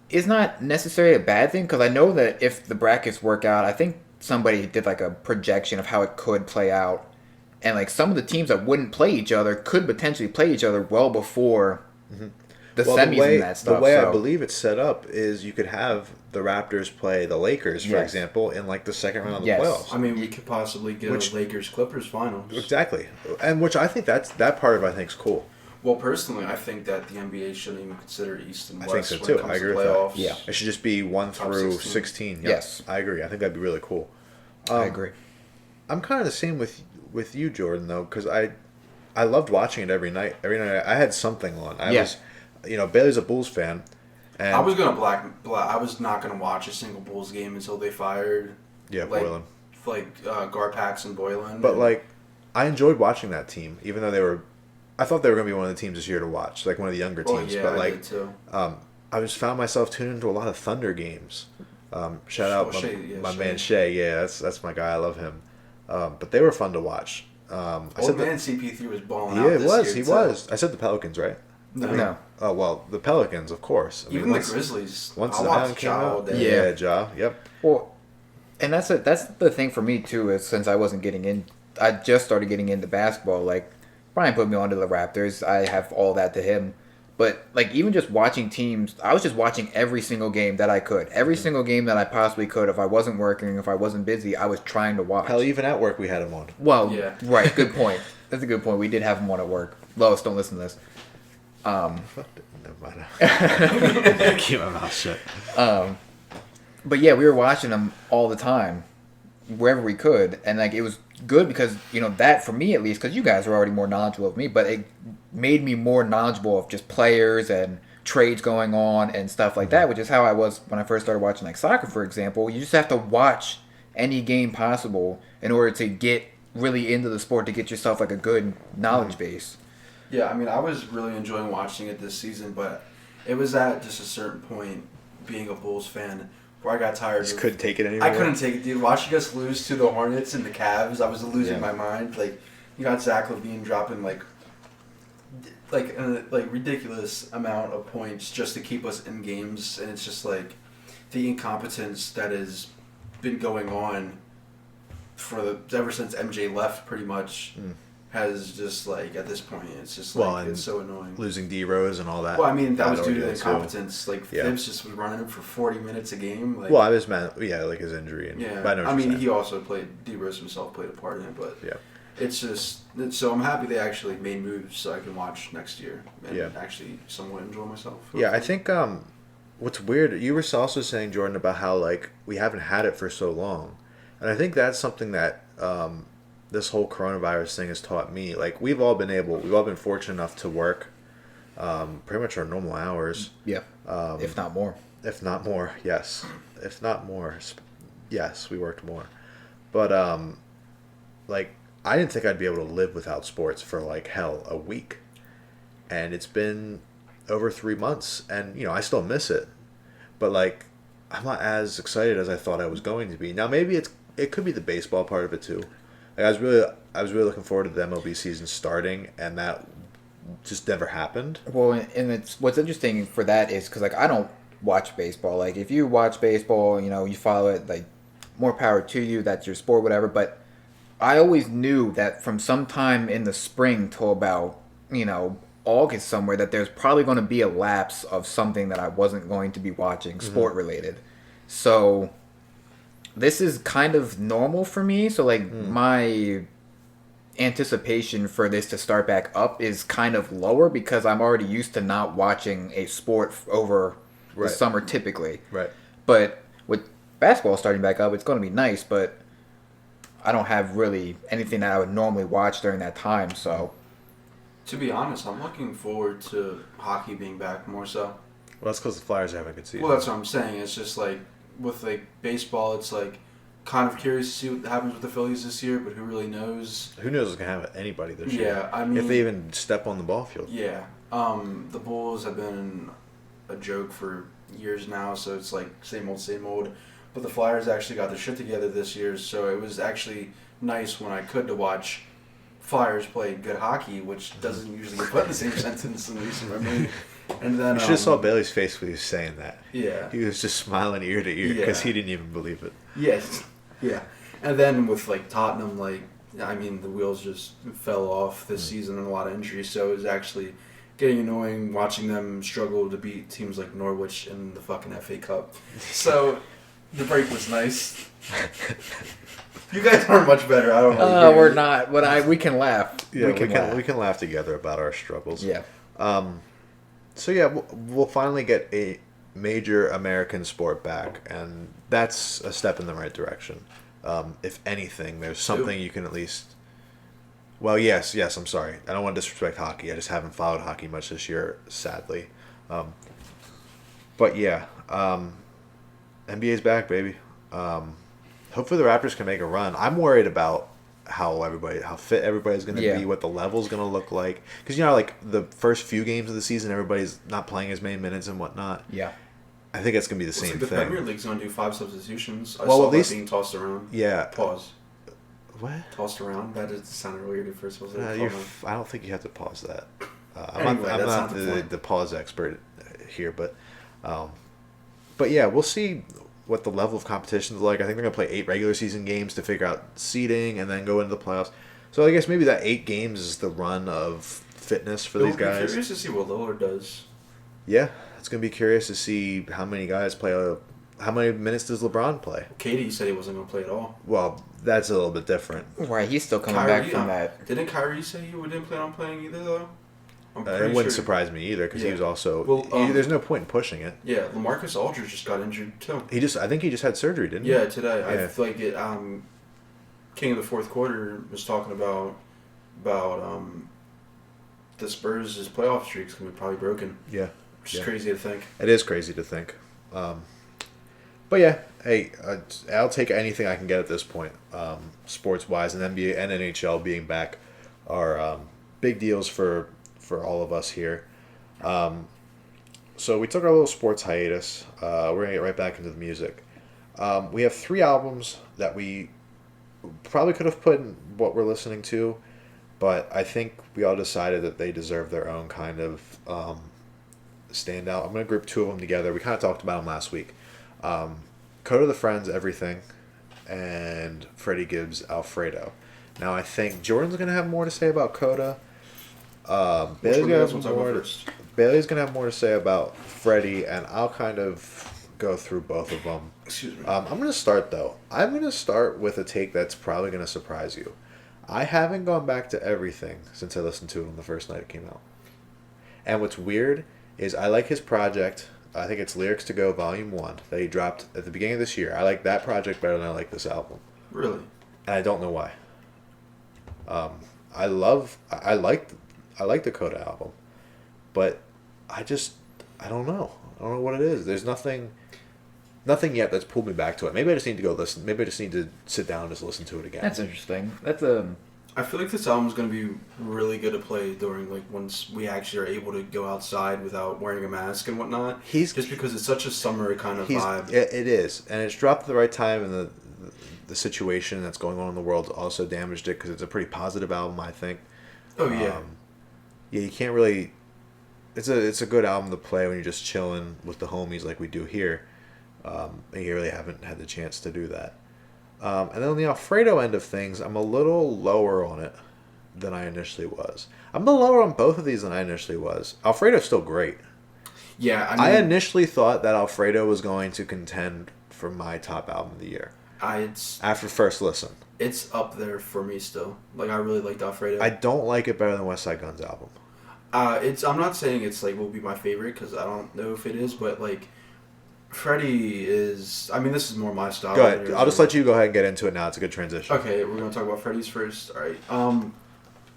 is not necessarily a bad thing because I know that if the brackets work out, I think somebody did like a projection of how it could play out, and like some of the teams that wouldn't play each other could potentially play each other well before mm-hmm. the semis and that stuff. The way I believe it's set up is you could have the Raptors play the Lakers, for example, in like the second round of the playoffs. I mean, we could possibly get a Lakers-Clippers finals. Exactly, and which I think that part of it I think is cool. Well, personally, I think that the NBA shouldn't even consider East and West. I think so too. I agree with that. Yeah, it should just be 1 through 16. Yep. Yes, I agree. I think that'd be really cool. I agree. I'm kind of the same with you, Jordan, though, because I loved watching it every night. Every night I had something on. I was, Bailey's a Bulls fan. And I was gonna I was not gonna watch a single Bulls game until they fired. Yeah, Boylan. Garpax and Boylan. But I enjoyed watching that team, even though I thought they were gonna be one of the teams this year to watch, like one of the younger teams. Yeah, but I did too. I just found myself tuning into a lot of Thunder games. Shout out my man Shea. Yeah, that's my guy. I love him. But they were fun to watch. CP3 was balling out. Yeah, he was. I said the Pelicans, right? No. Oh well, the Pelicans, of course. Even the Grizzlies. Once the Mountain came out, Ja. Yep. Well, and that's the thing for me too. Is since I just started getting into basketball. Like Brian put me onto the Raptors. I have all that to him. But like even just watching teams, I was just watching every single game that I could, every single game that I possibly could. If I wasn't working, if I wasn't busy, I was trying to watch. Hell, even at work we had him on. Well, yeah. Right. Good point. That's a good point. We did have him on at work. Lois, don't listen to this. Never mind. Keep my mouth shut. But yeah, we were watching them all the time, wherever we could, and like it was good because that for me at least, because you guys are already more knowledgeable of me, but it made me more knowledgeable of just players and trades going on and stuff like that, which is how I was when I first started watching like soccer, for example. You just have to watch any game possible in order to get really into the sport to get yourself like a good knowledge base. Yeah, I mean, I was really enjoying watching it this season, but it was at just a certain point, being a Bulls fan, where I got tired. Just couldn't take it anymore. I couldn't take it, dude. Watching us lose to the Hornets and the Cavs, I was losing my mind. Like, you got Zach LaVine dropping like a ridiculous amount of points just to keep us in games, and it's just like the incompetence that has been going on ever since MJ left, pretty much. Has just like at this point it's just like it's so annoying. Losing D-Rose and all that. Well, I mean that was due to the incompetence. Like Gibbs just was running him for 40 minutes a game. Like, well, I was like his injury. And, I mean he also played D-Rose himself played a part in it, but it's just so I'm happy they actually made moves so I can watch next year and actually somewhat enjoy myself. Hopefully. Yeah, I think what's weird, you were also saying, Jordan, about how like we haven't had it for so long, and I think that's something that this whole coronavirus thing has taught me. Like we've all been fortunate enough to work pretty much our normal hours. Yeah. If not more. If not more, yes. If not more, yes, we worked more. But like I didn't think I'd be able to live without sports for like a week. And it's been over 3 months and I still miss it. But like I'm not as excited as I thought I was going to be. Now maybe it could be the baseball part of it too. Like I was really looking forward to the MLB season starting, and that just never happened. Well, and it's what's interesting for that is because like I don't watch baseball. Like if you watch baseball, you follow it. Like more power to you. That's your sport, whatever. But I always knew that from sometime in the spring till about August somewhere that there's probably going to be a lapse of something that I wasn't going to be watching sport related. So this is kind of normal for me. So like my anticipation for this to start back up is kind of lower because I'm already used to not watching a sport over the summer typically. Right. But with basketball starting back up, it's going to be nice, but I don't have really anything that I would normally watch during that time, so. To be honest, I'm looking forward to hockey being back more so. Well, that's because the Flyers are having a good season. Well, that's what I'm saying. It's just like, with like baseball, it's like, kind of curious to see what happens with the Phillies this year, but who really knows? Who knows what's going to happen with anybody this year? Yeah, I mean... if they even step on the ball field. Yeah. The Bulls have been a joke for years now, so it's like same old, same old. But the Flyers actually got their shit together this year, so it was actually nice when I could to watch Flyers play good hockey, which doesn't usually get put in the same sentence in recent memory. And then You should have saw Bailey's face when he was saying that. Yeah. He was just smiling ear to ear because he didn't even believe it. Yes. Yeah. And then with like Tottenham, like, I mean, the wheels just fell off this season and a lot of injuries, so it was actually getting annoying watching them struggle to beat teams like Norwich in the fucking FA Cup. So the break was nice. You guys aren't much better. I don't know. We're not, but we can laugh. Yeah, we can laugh together about our struggles. Yeah. So yeah, we'll finally get a major American sport back, and that's a step in the right direction. If anything, there's something you can at least... Well, yes, I'm sorry. I don't want to disrespect hockey. I just haven't followed hockey much this year, sadly. But yeah, NBA's back, baby. Hopefully the Raptors can make a run. I'm worried about how fit everybody's going to be, what the level's going to look like. Because, like, the first few games of the season, everybody's not playing as many minutes and whatnot. Yeah. I think it's going to be the same the thing. The Premier League's going to do 5 substitutions. I saw that being tossed around. Yeah. Pause. What? Tossed around? That just sounded weird at first. I don't think you have to pause that. Anyway, I'm not the pause expert here, but yeah, we'll see what the level of competition is like. I think they're going to play 8 regular season games to figure out seeding and then go into the playoffs. So I guess maybe that 8 games is the run of fitness for these guys. I'm curious to see what Lillard does. Yeah, it's going to be curious to see how many guys play. How many minutes does LeBron play? Katie said he wasn't going to play at all. Well, that's a little bit different. Right, he's still coming back from that. Didn't Kyrie say he didn't plan on playing either, though? It wouldn't surprise me either because he was also... there's no point in pushing it. Yeah, LaMarcus Aldridge just got injured, too. I think he just had surgery, didn't he? Yeah, today. Yeah. I feel like it... King of the Fourth Quarter was talking about the Spurs' playoff streak's going to be probably broken. Yeah. Which is crazy to think. It is crazy to think. But yeah, hey, I'll take anything I can get at this point, sports-wise, and NBA and NHL being back are big deals for all of us here. So we took our little sports hiatus. We're going to get right back into the music. We have 3 albums that we probably could have put in what we're listening to, but I think we all decided that they deserve their own kind of standout. I'm going to group 2 of them together. We kind of talked about them last week. Kota the Friends, Everything, and Freddie Gibbs, Alfredo. Now I think Jordan's going to have more to say about Kota. Bailey's going to have more to say about Freddie, and I'll kind of go through both of them. Excuse me. I'm going to start, though. I'm going to start with a take that's probably going to surprise you. I haven't gone back to Everything since I listened to it on the first night it came out. And what's weird is I like his project. I think it's Lyrics to Go Volume 1 that he dropped at the beginning of this year. I like that project better than I like this album. Really? And I don't know why. I like the Kota album, but I don't know. I don't know what it is. There's nothing yet that's pulled me back to it. Maybe I just need to go listen. Maybe I just need to sit down and just listen to it again. That's interesting. I feel like this album's going to be really good to play during, like, once we actually are able to go outside without wearing a mask and whatnot. Just because it's such a summer kind of vibe. It is. And it's dropped at the right time, and the situation that's going on in the world also damaged it because it's a pretty positive album, I think. Oh, yeah. Yeah, you can't really... It's a good album to play when you're just chilling with the homies like we do here. And you really haven't had the chance to do that. And then on the Alfredo end of things, I'm a little lower on it than I initially was. I'm a little lower on both of these than I initially was. Alfredo's still great. Yeah, I initially thought that Alfredo was going to contend for my top album of the year. It's After first listen. it's up there for me still. Like, I really liked Alfredo. I don't like it better than West Side Gun's album. I'm not saying it's like will be my favorite because I don't know if it is, but like Freddie is. I mean, this is more my style. Go ahead. I'll just let you go ahead and get into it now. It's a good transition. Okay, we're gonna talk about Freddie's first. All right.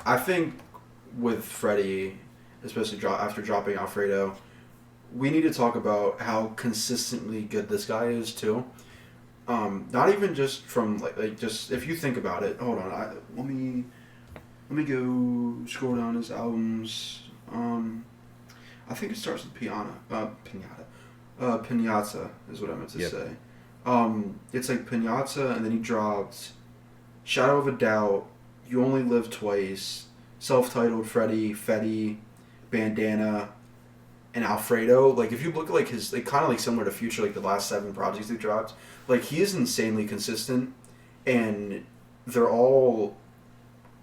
I think with Freddie, especially after dropping Alfredo, we need to talk about how consistently good this guy is too. Not even just from like just if you think about it. Hold on, let me go scroll down his albums. I think it starts with Pinata is what I meant to say. It's like Pinata, and then he dropped Shadow of a Doubt, You Only Live Twice, self-titled Freddie, Fetty, Bandana, and Alfredo. Like, if you look at like his, like kind of like similar to Future, like the last 7 projects they dropped, like he is insanely consistent, and they're all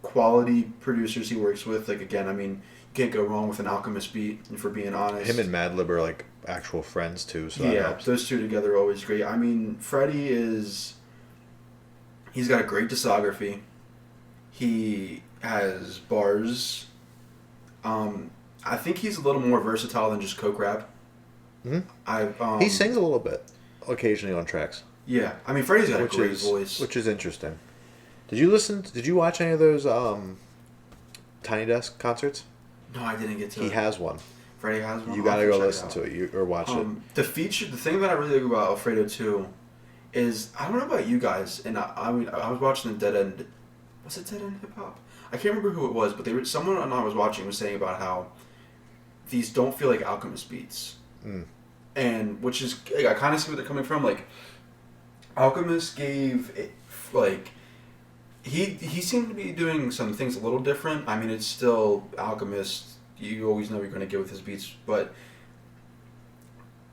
quality producers he works with. Like, again, I mean, you can't go wrong with an Alchemist beat, if we're being honest. Him and Madlib are like actual friends too, so yeah, those two together are always great. I mean, Freddie he's got a great discography. He has bars. I think he's a little more versatile than just coke rap. Mm-hmm. He sings a little bit occasionally on tracks. Yeah, I mean, Freddie's got a great voice, which is interesting. Did you watch any of those Tiny Desk concerts? No, I didn't get to it. He has one. Freddie has one. You gotta go listen to it or watch it. The thing that I really like about Alfredo too is, I don't know about you guys, and I mean, I was watching the Dead End. Was it Dead End Hip Hop? I can't remember who it was, but someone I was watching was saying about how these don't feel like Alchemist beats, and which is, like, I kind of see where they're coming from. Like, Alchemist gave it, like, he seemed to be doing some things a little different. I mean, it's still Alchemist. You always know you're going to get with his beats, but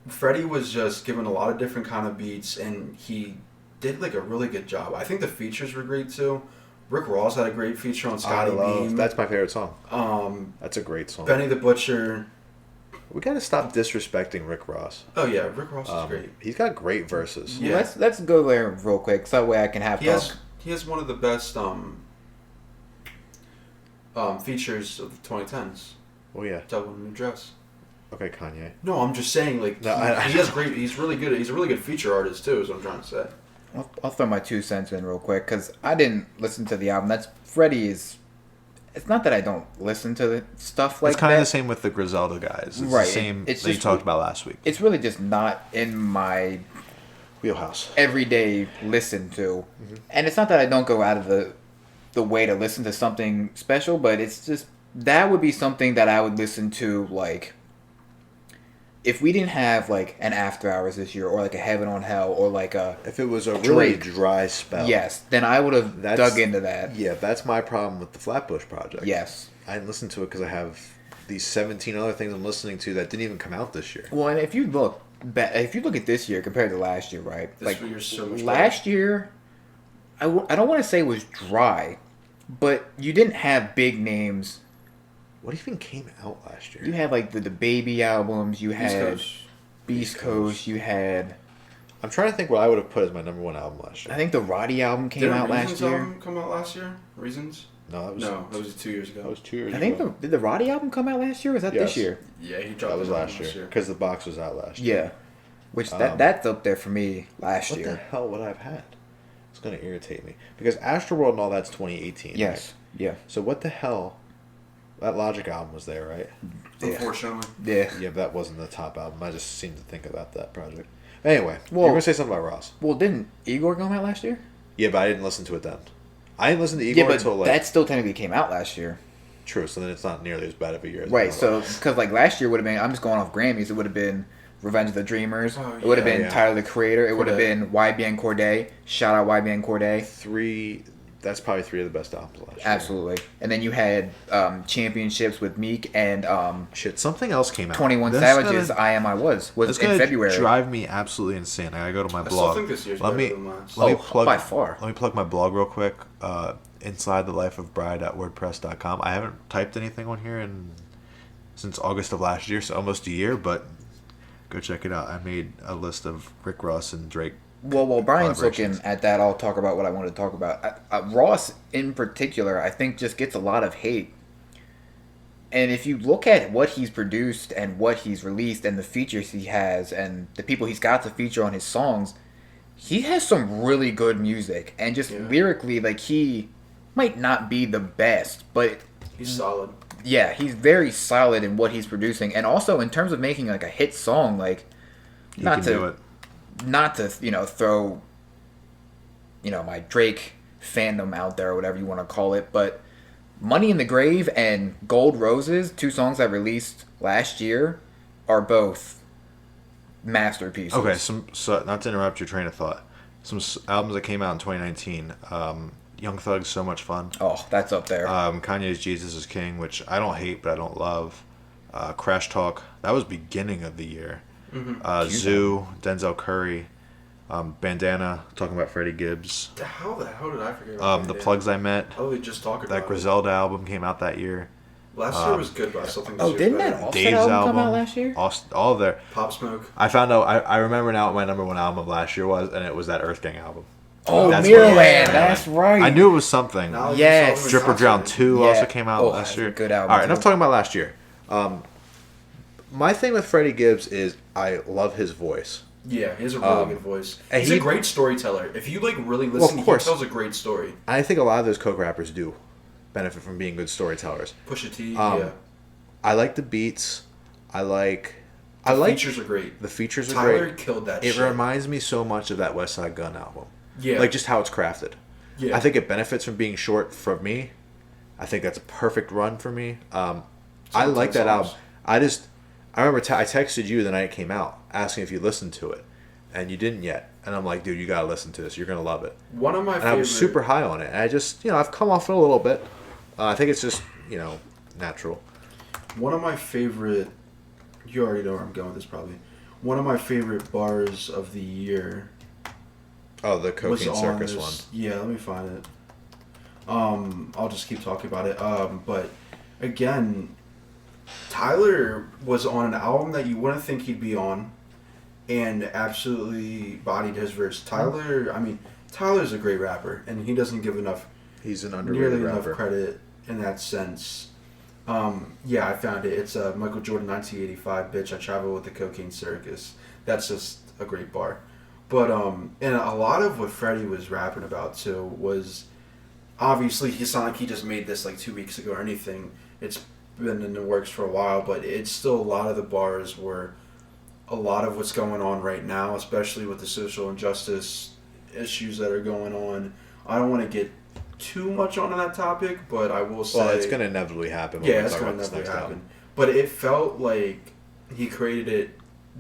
Freddie was just given a lot of different kind of beats, and he did like a really good job. I think the features were great too. Rick Ross had a great feature on Scotty Beam. That's my favorite song. That's a great song. Benny the Butcher. We got to stop disrespecting Rick Ross. Oh yeah, Rick Ross is great. He's got great verses. Yeah. Let's go there real quick, so that way I can have talk. He has one of the best features of the 2010s. Oh yeah. Double New Dress. Okay, Kanye. No, I'm just saying, like, no, he has great. He's really good. He's a really good feature artist too. Is what I'm trying to say. I'll throw my 2 cents in real quick because I didn't listen to the album. Freddie's. It's not that I don't listen to the stuff like that. It's kind of the same with the Griselda guys. It's right. The same it's that you talked about last week. It's really just not in my wheelhouse. Everyday listen to, and it's not that I don't go out of the way to listen to something special, but it's just that would be something that I would listen to, like, if we didn't have like an After Hours this year, or like a Heaven on Hell, or like a if it was a really dry spell, yes, then I would have dug into that. Yeah, that's my problem with the Flatbush project. Yes, I didn't listen to it because I have these 17 other things I'm listening to that didn't even come out this year. Well, and if you look at this year compared to last year, right? This year's so much last year, I don't want to say it was dry, but you didn't have big names. What even came out last year? You had like the Baby albums. You had Beast Coast. You had. I'm trying to think what I would have put as my number 1 album last year. I think the Roddy album came out last year. Album come out last year? Reasons? No, that was 2 years ago. That was 2 years ago. I think did the Roddy album come out last year? Or was that this year? Yeah, he dropped. That was last year because the box was out last year. Yeah, which that's up there for me last year. What the hell would I have had? It's gonna irritate me because Astroworld and all that's 2018. Yes. Right? Yeah. So what the hell? That Logic album was there, right? Unfortunately. Yeah. Yeah, but that wasn't the top album. I just seemed to think about that project. Anyway, you're going to say something about Ross. Well, didn't Igor come out last year? Yeah, but I didn't listen to it then. I didn't listen to Igor until like... that still technically came out last year. True, so then it's not nearly as bad of a year as right, so, because like last year would have been, I'm just going off Grammys, it would have been Revenge of the Dreamers. Oh, yeah. It would have been Tyler, the Creator. It would have been YBN Cordae. Shout out YBN Cordae. That's probably 3 of the best albums last year. Absolutely. And then you had Championships with Meek and... something else came out. 21 Savage's I Am I Was in February. Drive me absolutely insane. I gotta go to my blog. I still think this year's better than last. By far. Let me plug my blog real quick. InsideTheLifeOfBri.wordpress.com. I haven't typed anything on here since August of last year, so almost a year, but go check it out. I made a list of Rick Ross and Drake Well, while Brian's looking collaborations. at that, I'll talk about what I wanted to talk about. Ross, in particular, I think just gets a lot of hate. And if you look at what he's produced and what he's released and the features he has and the people he's got to feature on his songs, he has some really good music. And just Yeah. lyrically, like, he might not be the best, but He's solid. yeah, he's very solid in what he's producing. And also, in terms of making, like, a hit song, like, He not can to do it. not to throw my Drake fandom out there or whatever you want to call it, but Money in the Grave and Gold Roses, 2 songs I released last year, are both masterpieces. Okay, so not to interrupt your train of thought. Some albums that came out in 2019. Young Thug's So Much Fun. Oh, that's up there. Kanye's Jesus is King, which I don't hate but I don't love. Crash Talk. That was beginning of the year. Zoo, Denzel Curry, Bandana, talking about Freddie Gibbs. How the hell did I forget about The that? Plugs I Met. Oh, we just talked about That it. Griselda album came out that year. Last year was good, but I still think this Oh, year's didn't better. that Offset Dave's album album come out last year? All of their. Pop Smoke? I found out. I remember now what my number 1 album of last year was, and it was that Earth Gang album. Oh, That's Mirrorland, what it was. that's right. I knew it was something. Now I just Yes. saw them in Drip or Drown concert. 2 Yeah. also came out Oh, last that's year. a good album, All right, too. enough talking about last year. My thing with Freddie Gibbs is I love his voice. Yeah, he has a really good voice. and He's he- a great storyteller. If you like really Well, listen, of course. he tells a great story. I think a lot of those coke rappers do benefit from being good storytellers. Pusha T, Um, yeah. I like the beats. I like Features are great. the features are Tyler great. killed that It shit. reminds me so much of that West Side Gun album. Yeah. Like just how it's crafted. Yeah. I think it benefits from being short for me. I think that's a perfect run for me. I like 10 that album. songs. I remember I texted you the night it came out asking if you listened to it, and you didn't yet. And I'm like, dude, you gotta listen to this. You're gonna love it. One of my And favorite. I was super high on it. And I just, I've come off it a little bit. I think it's just, natural. One of my favorite. You already know where I'm going with this, probably. One of my favorite bars of the year Oh, the was Cocaine on Circus this. one. Yeah, let me find it. I'll just keep talking about it. But again, Tyler was on an album that you wouldn't think he'd be on, and absolutely bodied his verse. Tyler's a great rapper, and he doesn't give He's an nearly underrated enough rapper. credit in that sense. Yeah, I found it. It's Michael Jordan 1985, bitch, I travel with the Cocaine Circus. That's just a great bar. But, and a lot of what Freddie was rapping about, too, was obviously, it's not like he just made this like 2 weeks ago or anything. It's been in the works for a while, but it's still a lot of the bars were a lot of what's going on right now, especially with the social injustice issues that are going on. I don't want to get too much onto that topic, but I will say... Well, it's going to inevitably happen. When Yeah, we it's talk going about to this never next happen. album. But it felt like he created it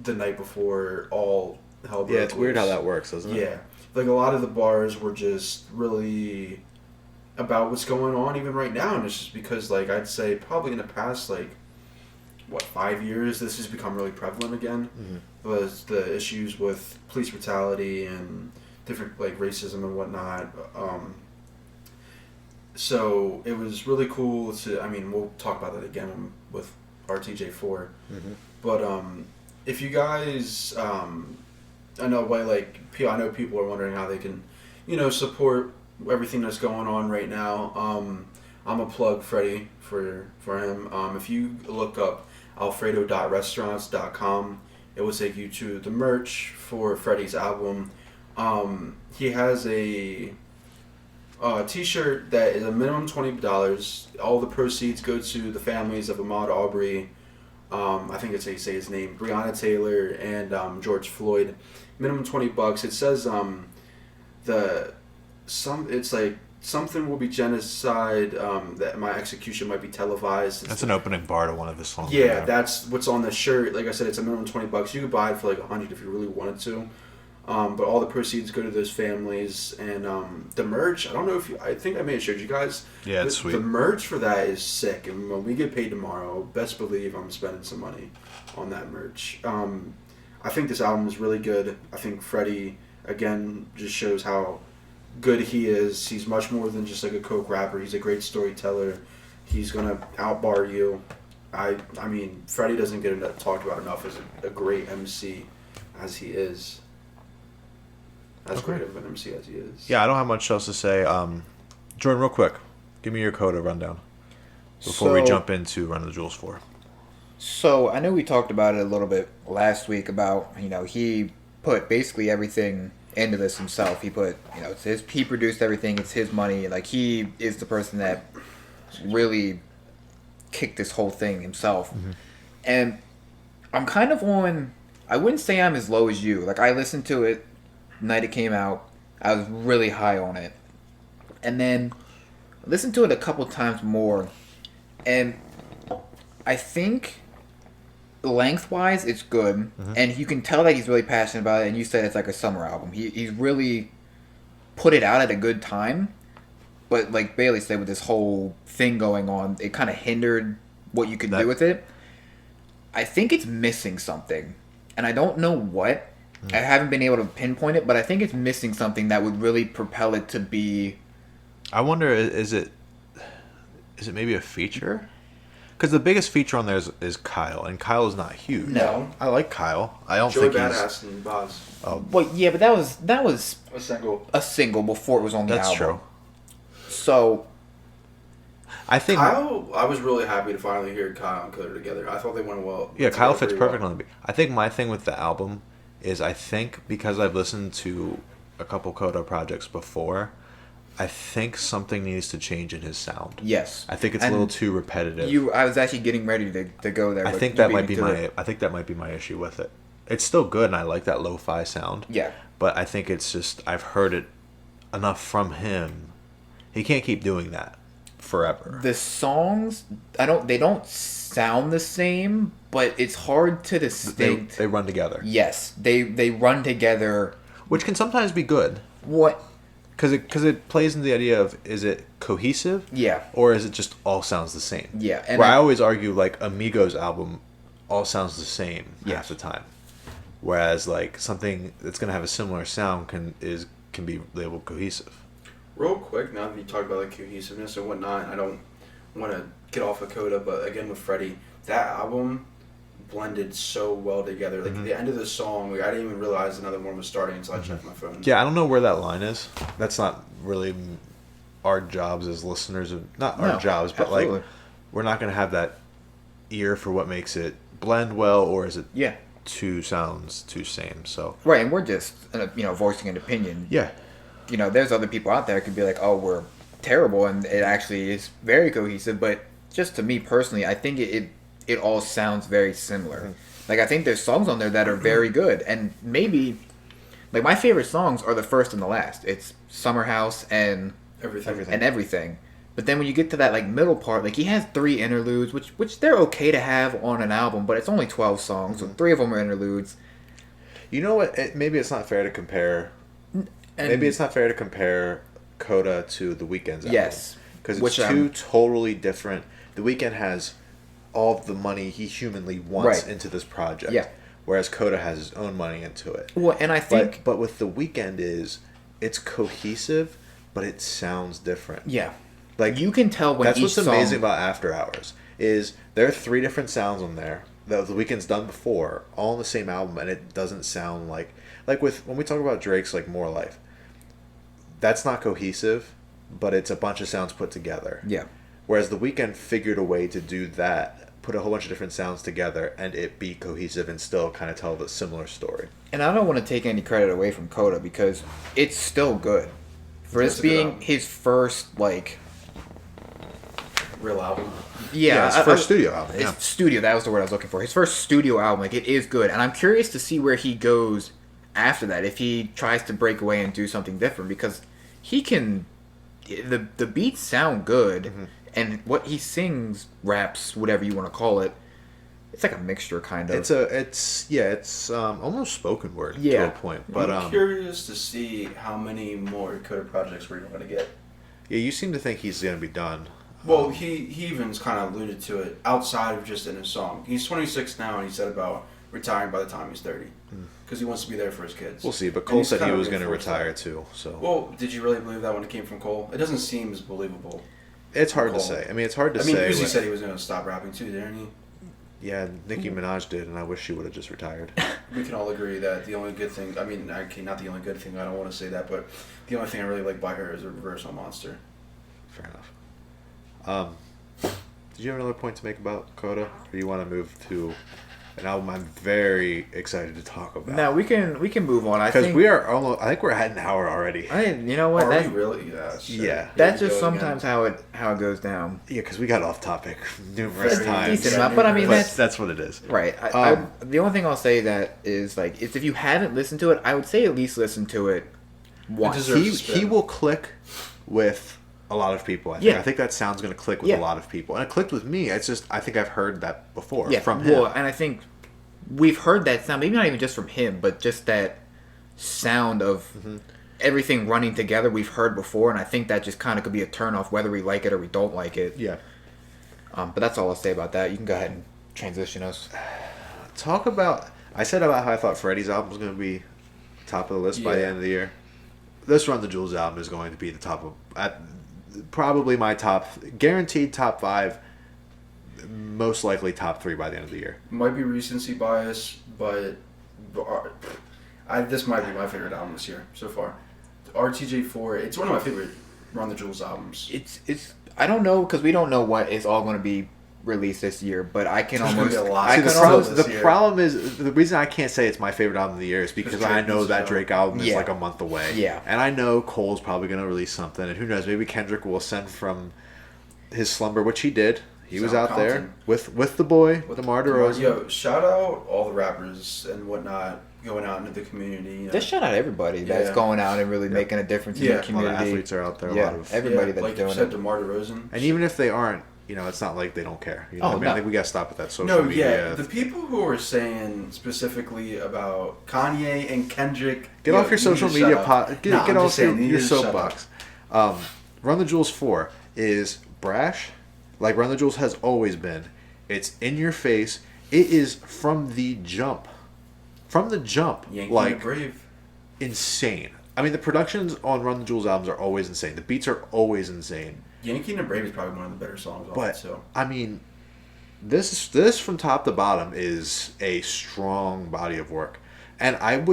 the night before all hell broke Yeah, it's weird loose. how that works, doesn't it? Yeah. Like, a lot of the bars were just really about what's going on even right now, and it's just because, like, I'd say probably in the past, like, 5 years, this has become really prevalent again. Was the issues with police brutality and different, like, racism and whatnot. So it was really cool to, we'll talk about that again with RTJ4. But if you guys, I know people are wondering how they can, support everything that's going on right now. I'm a plug Freddie for him. If you look up alfredo.restaurants.com, it will take you to the merch for Freddie's album. He has a t-shirt that is a minimum $20. All the proceeds go to the families of Ahmaud Arbery. I think it's how you say his name, Breonna Taylor and George Floyd. Minimum $20. It says it's like something will be genocide. That my execution might be televised. That's an opening bar to one of his songs. Yeah, that's what's on the shirt. Like I said, it's a minimum $20. You could buy it for like $100 if you really wanted to. But all the proceeds go to those families, and the merch. I don't know if I think I may have showed you guys. Yeah, it's the, sweet. The merch for that is sick, and when we get paid tomorrow, best believe I'm spending some money on that merch. I think this album is really good. I think Freddie again just shows how good he is. He's much more than just like a coke rapper. He's a great storyteller. He's gonna outbar you. I mean, Freddie doesn't get talked about enough as a great MC as he is. as great of an MC as he is. Yeah, I don't have much else to say. Jordan, real quick, give me your Kota rundown before we jump into Run of the Jewels 4. So I know we talked about it a little bit last week about, he put basically everything into this himself. He put, he produced everything. It's his money. Like, he is the person that really kicked this whole thing himself. Mm-hmm. And I'm kind of on, I wouldn't say I'm as low as you. Like, I listened to it the night it came out. I was really high on it. And then I listened to it a couple times more. And I think lengthwise it's good. Mm-hmm. And you can tell that he's really passionate about it. And you said it's like a summer album. He's really put it out at a good time. But like Bailey said, with this whole thing going on, it kind of hindered what you could do with it. I think it's missing something. And I don't know what. I haven't been able to pinpoint it, but I think it's missing something that would really propel it to be... I wonder, is it maybe a feature? Because the biggest feature on there is Kyle, and Kyle is not huge. No. I like Kyle. I don't Joey think Badass and Boz. Oh. Well, yeah, but that was a single. A single before it was on the album. That's true. So... I think Kyle, I was really happy to finally hear Kyle and Kota together. I thought they went well. Yeah, Kyle fits perfect on the beat. I think my thing with the album is I think because I've listened to a couple Kota projects before, I think something needs to change in his sound. Yes. I think it's a little too repetitive. I was actually getting ready to go there. I think that might be my issue with it. It's still good and I like that lo-fi sound. Yeah. But I think it's just I've heard it enough from him. He can't keep doing that forever. The songs, they don't sound the same, but it's hard to distinct. They run together. Yes, they run together, which can sometimes be good. What? Because it plays into the idea of, is it cohesive? Yeah. Or is it just all sounds the same? Yeah. And I always argue like Amigo's album all sounds the same half the time, whereas like something that's gonna have a similar sound can be labeled cohesive. Real quick, now that you talk about like cohesiveness and whatnot, I don't want to get off of Kota, but again with Freddie, that album blended so well together. Like the end of the song, I didn't even realize another one was starting until I checked my phone. Yeah, I don't know where that line is. That's not really our jobs as listeners. Our jobs, but absolutely. Like we're not going to have that ear for what makes it blend well, or is it two sounds too same. So right, and we're just voicing an opinion. Yeah. There's other people out there who could be like, oh, we're terrible, and it actually is very cohesive. But just to me personally, I think it all sounds very similar. Mm-hmm. Like, I think there's songs on there that are very good, and maybe, like, my favorite songs are the first and the last. It's Summer House and Everything. But then when you get to that, like, middle part, like, he has 3 interludes, which they're okay to have on an album, but it's only 12 songs, so 3 of them are interludes. You know what? Maybe it's not fair to compare... Maybe it's not fair to compare Kota to The Weeknd's album. Yes. Because it's two totally different... The Weeknd has all of the money he humanly wants into this project. Yeah. Whereas Kota has his own money into it. Well, and I think... But with The Weeknd it's cohesive, but it sounds different. Yeah. Like you can tell when that's what's amazing about After Hours, is there are 3 different sounds on there that The Weeknd's done before, all on the same album, and it doesn't sound like when we talk about Drake's like More Life. That's not cohesive, but it's a bunch of sounds put together. Yeah. Whereas The Weeknd figured a way to do that, put a whole bunch of different sounds together, and it be cohesive and still kind of tell the similar story. And I don't want to take any credit away from Kota because it's still good. For this being his first, like... real album. Yeah, his first studio album. Yeah. Studio, that was the word I was looking for. His first studio album, like, it is good. And I'm curious to see where he goes after that, if he tries to break away and do something different, because he can... The beats sound good, and what he sings, raps, whatever you want to call it, it's like a mixture, kind of. It's almost spoken word to a point. But I'm curious to see how many more Kota projects we're going to get. Yeah, you seem to think he's going to be done. Well, he even's kind of alluded to it outside of just in his song. He's 26 now, and he said about retiring by the time he's 30. Because he wants to be there for his kids. We'll see, but Cole said he was going to retire too. So. Well, did you really believe that when it came from Cole? It doesn't seem as believable. It's hard to say. I mean, it's hard to say. Uzi said he was going to stop rapping too, didn't he? Yeah, Nicki Minaj did, and I wish she would have just retired. We can all agree that the only good thing, I mean, okay, not the only good thing, I don't want to say that, but the only thing I really like by her is a reverse on Monster. Fair enough. Did you have another point to make about Kota? Or do you want to move to an album I'm very excited to talk about? No, we can move on. Because we are almost, I think we're at an hour already. You know what? Are we really? Yeah. Shit. Yeah. That's Here we just go sometimes again. how it goes down. Yeah, because we got off topic numerous Very times. Decent amount, but I mean That's what it is. right. The only thing I'll say that is like if you haven't listened to it, I would say at least listen to it once. deserves- He will click with a lot of people. I think that sound's going to click with a lot of people, and it clicked with me. It's just I think I've heard that before from him. Well, and I think we've heard that sound, maybe not even just from him, but just that sound of everything running together we've heard before, and I think that just kind of could be a turnoff whether we like it or we don't like it. Yeah. But that's all I'll say about that. You can go ahead and transition us. Talk about. I said about how I thought Freddie's album was going to be top of the list by the end of the year. This Run the Jewels album is going to be the top of probably my guaranteed top 5, most likely top 3 by the end of the year. Might be recency bias, but this might be my favorite album this year so far. RTJ4, it's one of my favorite Run the Jewels albums. It's I don't know because we don't know what is all going to be released this year, but I can There's gonna almost be a lot. I See, can the almost this The year. problem is the reason I can't say it's my favorite album of the year is because Drake I know needs that to Drake album is Yeah. like a month away. Yeah. And I know Cole's probably going to release something, and who knows, maybe Kendrick will ascend from his slumber, which he did. He was out there Compton. with the boy, DeMar DeRozan. Yo, shout out all the rappers and whatnot going out into the community. You know? just shout out everybody that's Yeah. going out and really making a difference in Yeah. the All the community. athletes are out there. A Yeah, lot of, everybody that's like doing you said, it. DeMar DeRozan. and even if they aren't, it's not like they don't care. You know what I mean? no. I think we got to stop with that social No, media. yeah, the people who are saying specifically about Kanye and Kendrick. Get off your you need social to media shut up. get Nah, I'm off just saying, your you need to shut up. soapbox. Run the Jewels 4 is brash, like Run the Jewels has always been. It's in your face. It is from the jump. Yankee like Brave. insane. I mean, the productions on Run the Jewels albums are always insane. The beats are always insane. Yankee and the Brave is probably one of the better songs on it. But So I mean, this from top to bottom is a strong body of work, and I don't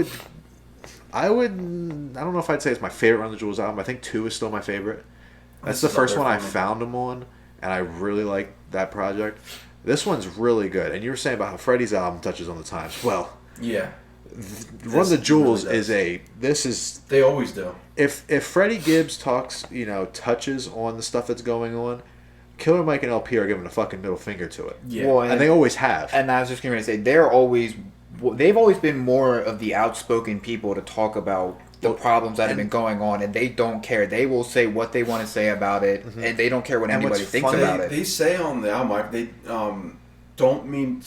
know if I'd say it's my favorite Run the Jewels album. I think 2 is still my favorite. That's the This is up first there one I for me. found him on, and I really like that project. This one's really good. And you were saying about how Freddie's album touches on the times. Well, yeah, Run the Jewels really does. this is they always do. if Freddie Gibbs talks, touches on the stuff that's going on, Killer Mike and LP are giving a fucking middle finger to it. Yeah, Well, And they always have. And I was just going to say they've always been more of the outspoken people to talk about the problems that have been going on, and they don't care. They will say what they want to say about it, and they don't care what And anybody what's thinks funny- about it. They say on the album they don't mean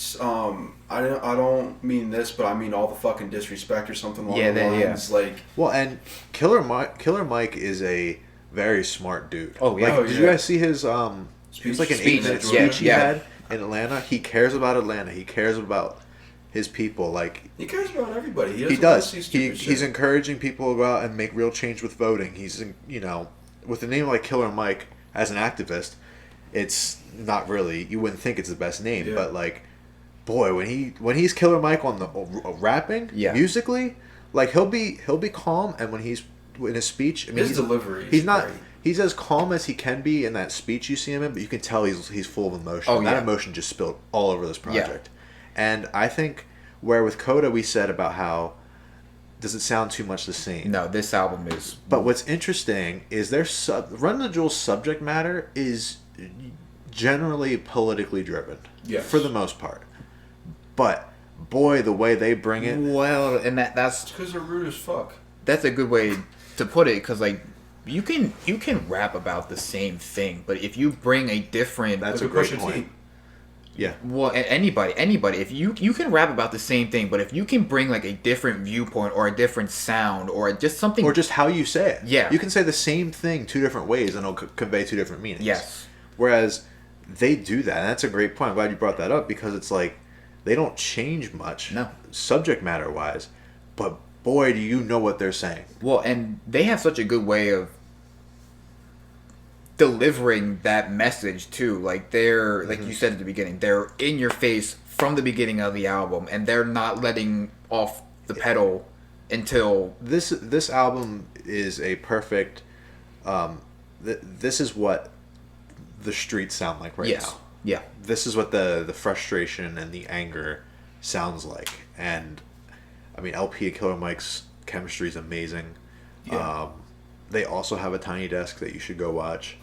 I don't mean this, but I mean all the fucking disrespect or something along Yeah, the they- lines. Like Well, and Killer Mike is a very smart dude. Oh, yeah. Like, Oh, did yeah. you guys see his it was like an Speech, 8-minute yeah, speech he yeah. had in Atlanta? He cares about Atlanta. He cares about his people. Like he cares about everybody. he doesn't does. wanna see stupid He's shit. encouraging people to go out and make real change with voting. He's with a name like Killer Mike as an activist, it's not really, you wouldn't think it's the best name, Yeah. but like, boy, when he's Killer Mike on the rapping musically, like he'll be calm, and when he's in his speech, I mean, His delivery is he's not. great. He's as calm as he can be in that speech you see him in, but you can tell he's full of emotion. Oh, And that yeah. emotion just spilled all over this Yeah. project. And I think where with Kota we said about how does it sound too much the same? No, this album is. But what's interesting is their Run the Jewels subject matter is generally politically driven, Yes. for the most part. But boy, the way they bring it, Well, and that's It's because they're rude as fuck. a good way to put it, because like you can rap about the same thing, but if you bring a different That's Look a at great Pusha point. T. yeah, well, anybody, if you can rap about the same thing, but if you can bring like a different viewpoint or a different sound or just something, or just how you say it. Yeah. You can say the same thing 2 different ways and it'll convey 2 different meanings. Yes. Whereas they do that, and that's a great point. I'm glad you brought that up, because it's like they don't change much, No. subject matter wise, but boy, do you know what they're saying. well, and they have such a good way of delivering that message too. Like they're like you said at the beginning, they're in your face from the beginning of the album, and they're not letting off the pedal until this album is a perfect. This is what the streets sound like right now. Yeah. This is what the frustration and the anger sounds like, and I mean LP and Killer Mike's chemistry is amazing. Yeah. They also have a Tiny Desk that you should go watch.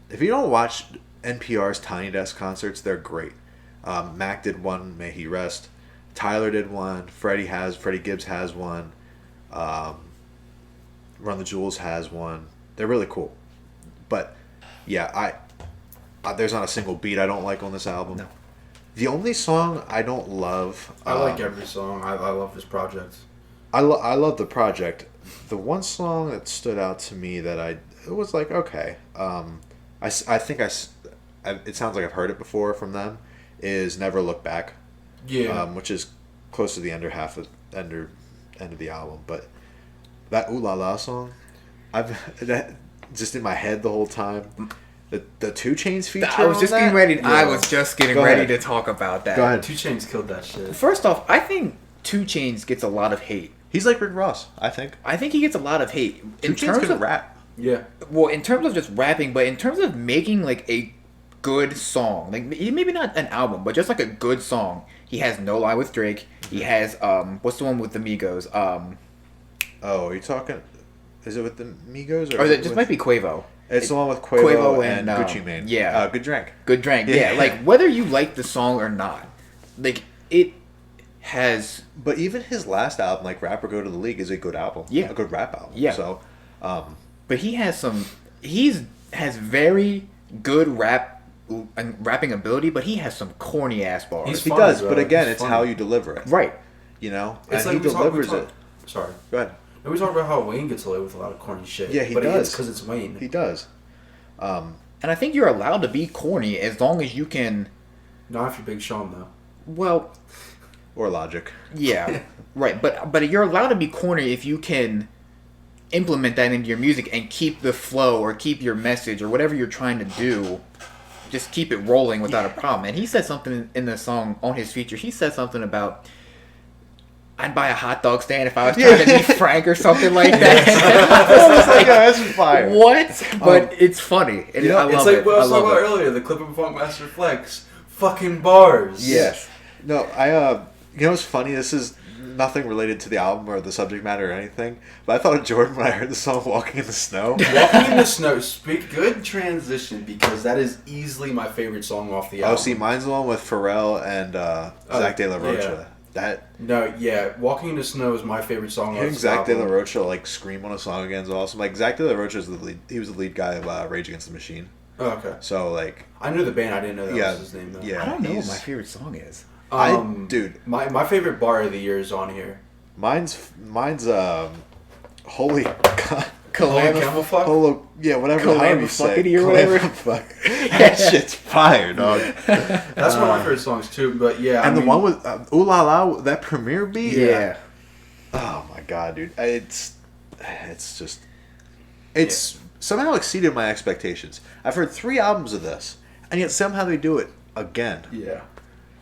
If you don't watch NPR's Tiny Desk concerts, they're great. Mac did one, may he rest. Tyler did one. Freddie Gibbs has one. Run the Jewels has one. They're really cool. But yeah, there's not a single beat I don't like on this album. No. The only song I don't love. I like every song. I love this project. I love the project. The one song that stood out to me that it was like okay. I think it sounds like I've heard it before from them. Is Never Look Back. Yeah. Which is close to the end of the album, but that Ooh La La song, that just in my head the whole time. The 2 Chainz feature. I was just getting ready. Yeah. I was just getting Go ready ahead. to talk about that. Go ahead. 2 Chainz killed that shit. First off, I think 2 Chainz gets a lot of hate. He's like Rick Ross, I think. I think he gets a lot of hate 2 Chainz can rap. Yeah. Well, in terms of just rapping, but in terms of making like a good song, like maybe not an album, but just like a good song. He has No Lie with Drake. He has what's the one with the Migos? Oh, are you talking? Is it with the Migos Or it just might be Quavo. It's the one with Quavo and and Gucci Mane. yeah. Good Drink. Good Drink. Yeah, like whether you like the song or not, like it has. But even his last album, like Rapper Go to the League, is a good album. Yeah. A good rap album. Yeah. So, But he has has very good rapping ability, but he has some corny ass bars. He's he funny, does, bro. but again, He's it's funny. how you deliver it. Right. You know? It's and like he we delivers talk, it. Sorry. Go ahead. And we talk about how Wayne gets away with a lot of corny shit. Yeah, he but does. It's because it's Wayne. He does. And I think you're allowed to be corny as long as you can. Not if you're Big Sean, though. Well, Or Logic. yeah, right. But you're allowed to be corny if you can implement that into your music and keep the flow or keep your message or whatever you're trying to do. Just keep it rolling without a problem. And he said something in the song on his feature. He said something about, I'd buy a hot dog stand if I was trying to meet Frank or something like that. I was like, yeah, that's fire. What? But it's funny. And you know, I love It's like it. what I I was talking love about it. earlier, the clip of Funkmaster Flex. Fucking bars. Yes. No, you know what's funny? This is nothing related to the album or the subject matter or anything, but I thought of Jordan when I heard the song Walking in the Snow. Walking in the Snow. Good transition, because that is easily my favorite song off the album. Oh, see, mine's the one with Pharrell and Zach De La Rocha. Yeah. Walking in the Snow is my favorite song off Hearing this Zach De album. La Rocha like scream on a song again is awesome. Like Zach De La Rocha is the lead. He was the lead guy of Rage Against the Machine. Oh, okay. So like, I knew the band. I didn't know that yeah, was his name, though. yeah. I don't know what he's- my favorite song is. Dude, My favorite bar of the year is on here. mine's holy Camel Fuck? whatever however you say Calamafuckity or whatever. Calamafuck. That shit's fire, dog. That's one of my favorite songs too. But yeah, And the one with Ooh La La, that premiere beat. Yeah. Oh my god, dude! It's somehow exceeded my expectations. I've heard 3 albums of this, and yet somehow they do it again. Yeah.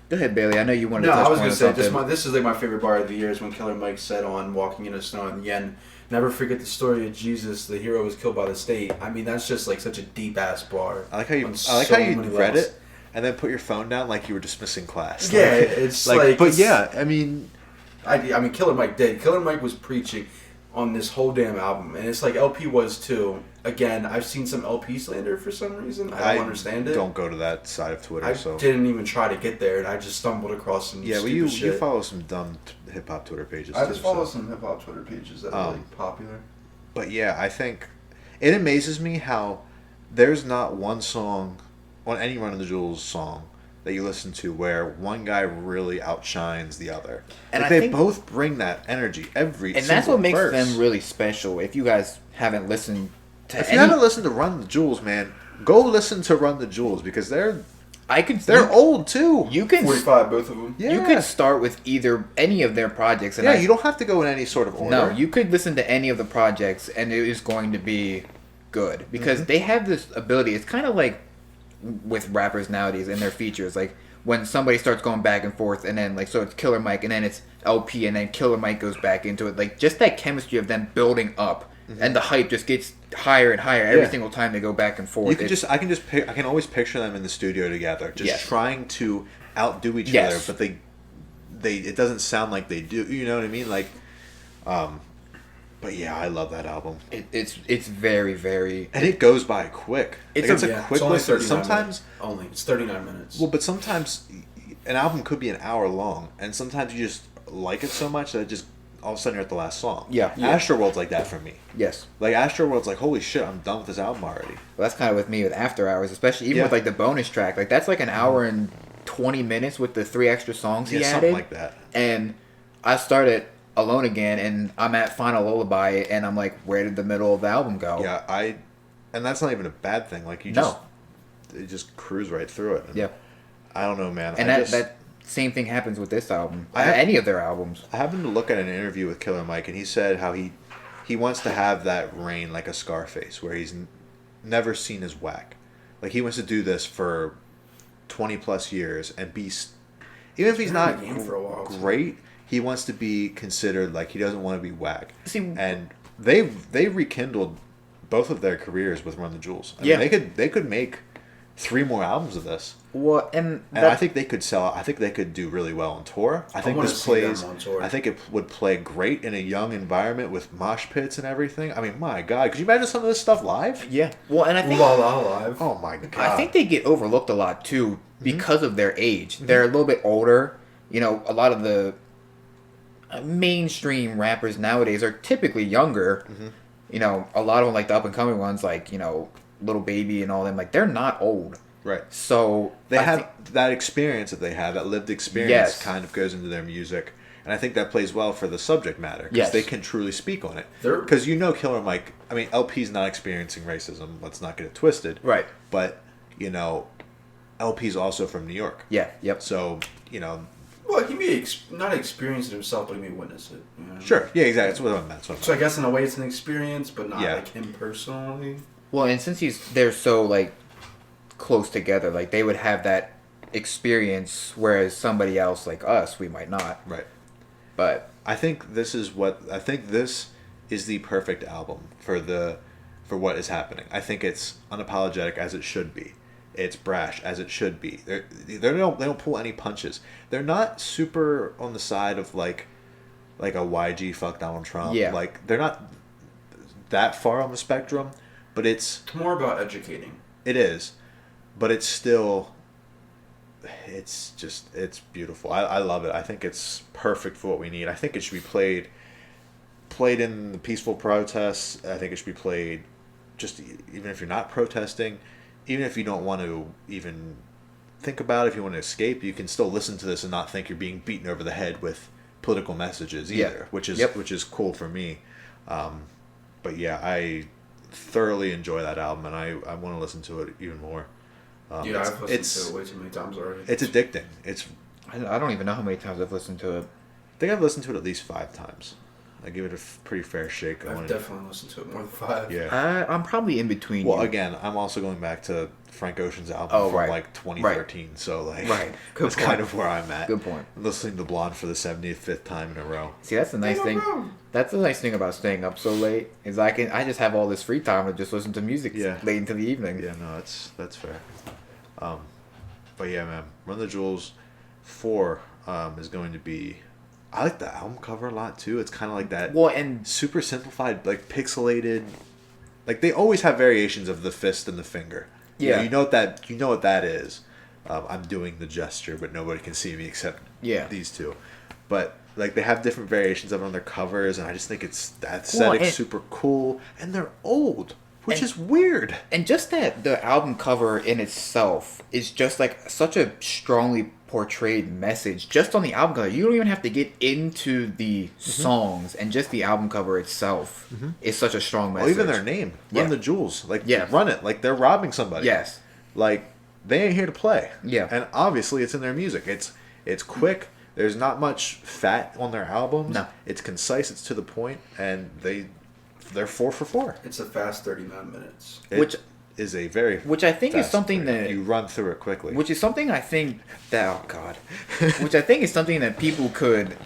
Go ahead, Bailey. I know you wanted No, to touch I was point gonna on say something. this is like my favorite bar of the year is when Killer Mike said on "Walking in the Snow" in the end, "Never forget the story of Jesus. The hero was killed by the state." I mean, that's just like such a deep ass bar. I like how you on read many levels. it and then put your phone down like you were dismissing class. Yeah, it's like. But it's- yeah, I mean, I mean, Killer Mike did. Killer Mike was preaching on this whole damn album, and it's like LP was too. Again, I've seen some LP slander for some reason. I don't understand it. Don't go to that side of Twitter. I so didn't even try to get there, and I just stumbled across some yeah, well, stupid you shit. follow some dumb hip hop Twitter pages. I too, just follow so. some hip hop Twitter pages that are like popular. But yeah, I think it amazes me how there's not one song on any Run of the Jewels song that you listen to where one guy really outshines the other. And Like, I they think- both bring that energy every And single that's what makes verse. them really special. If you guys haven't listened to If you haven't listened to Run the Jewels, man, go listen to Run the Jewels because they're old too. You can 45, both of them. Yeah. you could start with any of their projects. And Yeah, you don't have to go in any sort of order. No, you could listen to any of the projects, and it is going to be good because they have this ability. It's kind of like with rappers nowadays and their features. Like when somebody starts going back and forth, and then like so it's Killer Mike, and then it's LP, and then Killer Mike goes back into it. Like just that chemistry of them building up, and the hype just gets higher and higher every single time they go back and forth. I can always picture them in the studio together, just trying to outdo each other, but it doesn't sound like they do. You know what I mean? Like, but yeah, I love that album. It's very, very, and it goes by quick. It's a quick listen. Sometimes it's 39 minutes. Well, but sometimes an album could be an hour long, and sometimes you just like it so much that it just all of a sudden you're at the last song. Yeah. Astroworld's like that for me. Yes. Like Astroworld's like, holy shit, I'm done with this album already. Well, that's kind of with me with After Hours, especially even with like the bonus track. Like that's like an hour and 20 minutes with the 3 extra songs he added. Something like that. And I started Alone Again, and I'm at Final Lullaby, and I'm like, where did the middle of the album go? Yeah, and that's not even a bad thing. Like you just cruise right through it. And I don't know, man. And that same thing happens with this album. Any of their albums. I happened to look at an interview with Killer Mike, and he said how he wants to have that reign like a Scarface, where he's never seen as whack. Like he wants to do this for 20 plus years and be, even if he's not great, he wants to be considered like he doesn't want to be whack. See, and they rekindled both of their careers with Run the Jewels. I mean, they could make 3 more albums of this. Well, and I think they could sell. I think they could do really well on tour. I think this plays. I think it would play great in a young environment with mosh pits and everything. I mean, my God, could you imagine some of this stuff live? Yeah. Well, and I think live. Oh my God. I think they get overlooked a lot too because of their age. They're a little bit older. You know, a lot of the mainstream rappers nowadays are typically younger. You know, a lot of them, like the up and coming ones, like Little Baby and all them, like they're not old. Right. So they have that experience that they have, that lived experience kind of goes into their music. And I think that plays well for the subject matter because they can truly speak on it. Because Killer Mike, I mean, LP's not experiencing racism. Let's not get it twisted. Right. But, LP's also from New York. Yeah. Yep. So, Well, he may not experience it himself, but he may witness it. Sure. Yeah, exactly. That's what I meant. So I guess in a way it's an experience, but not like him personally. Well, and since they're so like close together, like they would have that experience, whereas somebody else like us, we might not. Right. But I think this is the perfect album for what is happening. I think it's unapologetic as it should be. It's brash as it should be. They don't pull any punches. They're not super on the side of like a YG fuck Donald Trump. Yeah. Like they're not that far on the spectrum, but it's more about educating. It is, but it's still. It's beautiful. I love it. I think it's perfect for what we need. I think it should be played in the peaceful protests. I think it should be played just even if you're not protesting. Even if you don't want to even think about it, if you want to escape, you can still listen to this and not think you're being beaten over the head with political messages either, which is cool for me. But yeah, I thoroughly enjoy that album, and I want to listen to it even more. I've listened to it way too many times already. It's addicting. I don't even know how many times I've listened to it. I think I've listened to it at least 5 times. I give it a pretty fair shake. I've definitely listened to it more than 5. Yeah. I'm probably in between. Well, again, I'm also going back to Frank Ocean's album from like 2013. Right. So like, that's kind of where I'm at. Good point. I'm listening to Blonde for the 75th time in a row. See, that's the nice thing. That's the nice thing about staying up so late is I just have all this free time to just listen to music late into the evening. Yeah, no, that's fair. But yeah, man, Run the Jewels 4 is going to be. I like the album cover a lot too. It's kind of like that. Well, and super simplified, like pixelated. Like they always have variations of the fist and the finger. Yeah, you know what that is. I'm doing the gesture, but nobody can see me except these two. But like they have different variations of it on their covers, and I just think that aesthetic's super cool. And they're old, which is weird. And just that the album cover in itself is just like such a strongly portrayed message just on the album cover. You don't even have to get into the songs, and just the album cover itself is such a strong message. Well, even their name, Run the Jewels, like run it, like they're robbing somebody. Yes, like they ain't here to play. Yeah, and obviously it's in their music. It's quick. There's not much fat on their albums. No, it's concise. It's to the point, and they're 4 for 4. It's a fast 39 minutes. Which is a very which I think is fast something break. that you run through it quickly. which is something I think that oh god, which I think is something that people could.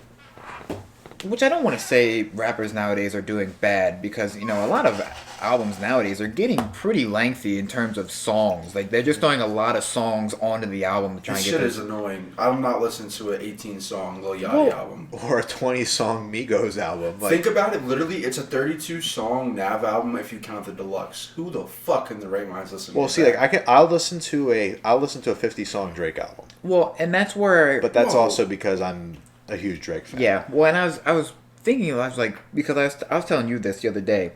Which I don't want to say rappers nowadays are doing bad because, you know, a lot of albums nowadays are getting pretty lengthy in terms of songs. Like, they're just throwing a lot of songs onto the album to try This and get shit this. is annoying. I'm not listening to an 18-song Lil Yachty album. Or a 20-song Migos album. Like, Think about it. Literally, it's a 32-song Nav album if you count the deluxe. Who the fuck in the right mind is listening? well, to see, that? like I'll listen to a 50-song Drake album, Well, and that's where. but that's Whoa. also because I'm a huge Drake fan. Yeah, well, and I was thinking, I was like, because I was telling you this the other day.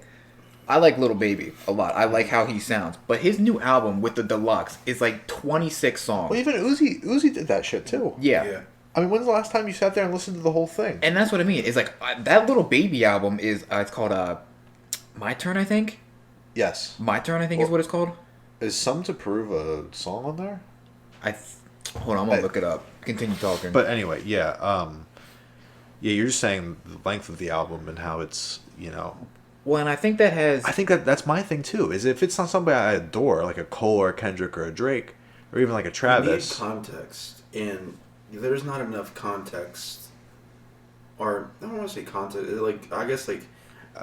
I like Lil Baby a lot. I like how he sounds. But his new album with the deluxe is like 26 songs. Well, even Uzi did that shit too. Yeah. I mean, when's the last time you sat there and listened to the whole thing? And that's what I mean. It's like, that Lil Baby album is, it's called, My Turn, I think? Yes. My Turn, I think is what it's called. Is Some to Prove a song on there? Hold on, I'm gonna look it up. Continue talking. But anyway, yeah. Yeah, you're just saying the length of the album and how it's, you know. well, and I think that has. I think that's my thing too. Is if it's not somebody I adore, like a Cole or a Kendrick or a Drake, or even like a You need Travis. context, and there's not enough context. Or I don't want to say context. Like I guess like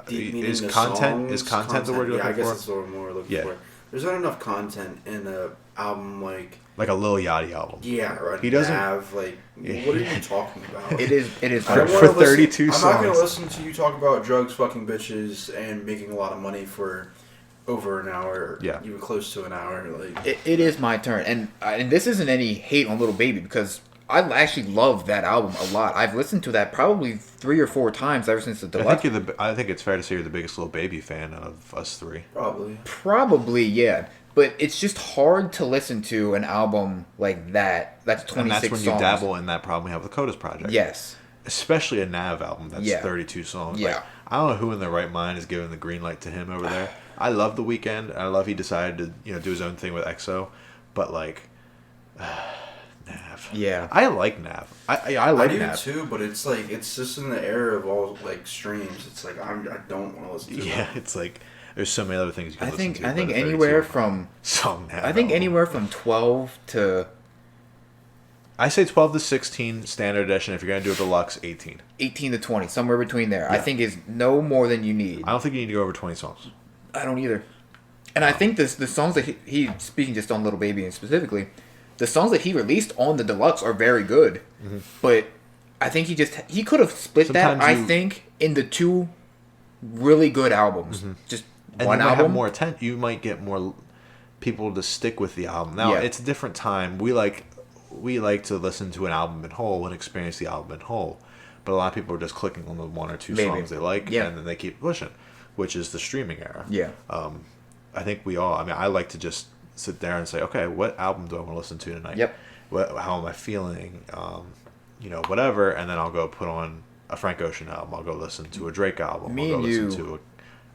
deep meaning Is to content- songs, is content the word you're Yeah, I looking guess for? that's what I'm more looking Yeah. for. There's not enough content in a album like Like a Lil Yachty album. yeah, right. He doesn't- have like Yeah. what are you talking about? It is. I don't For wanna 32 I'm not gonna songs. listen to you talk about drugs, fucking bitches, and making a lot of money for over an hour. Yeah. Even close to an hour. Like It is My Turn, and this isn't any hate on Lil Baby because I actually love that album a lot. I've listened to that probably 3 or 4 times ever since the deluxe. I think it's fair to say you're the biggest Lil Baby fan of us three. probably. Probably, yeah. But it's just hard to listen to an album like that. That's 26 And that's when songs. you dabble in that problem we have with Kota's project. Yes. Especially a Nav album that's Yeah. 32 songs. Yeah. Like, I don't know who in their right mind is giving the green light to him over there. I love The Weeknd. I love he decided to do his own thing with EXO. But like, Nav. Yeah. I like Nav. I like I do Nav. too, but it's like it's just in the era of all like streams. It's like I don't want to listen to. Yeah, them. it's like there's so many other things you can I listen think to. I think but a 32 anywhere from song Nav I think album. anywhere from 12 to I say 12 to 16 standard edition. If you're gonna do a deluxe, 18. 18 to 20, somewhere between there. I Yeah. think is no more than you need. I don't think you need to go over 20 songs. I don't either. And I think the songs that he speaking just on Little Baby and specifically, the songs that he released on the deluxe are very good. Mm-hmm. But I think he could have split Sometimes that. I you- think in the 2 really good albums, just Mm-hmm. And one you might album. have more you might get more people to stick with the album. Now Yeah. it's a different time. We like to listen to an album in whole and experience the album in whole. But a lot of people are just clicking on the 1 or 2 Maybe. songs they like, Yeah. and then they keep pushing, which is the streaming era. Yeah. I think we all. I mean, I like to just sit there and say, okay, what album do I want to listen to tonight? Yep. How am I feeling? Whatever, and then I'll go put on a Frank Ocean album. I'll go listen to a Drake album. Me I'll go and listen to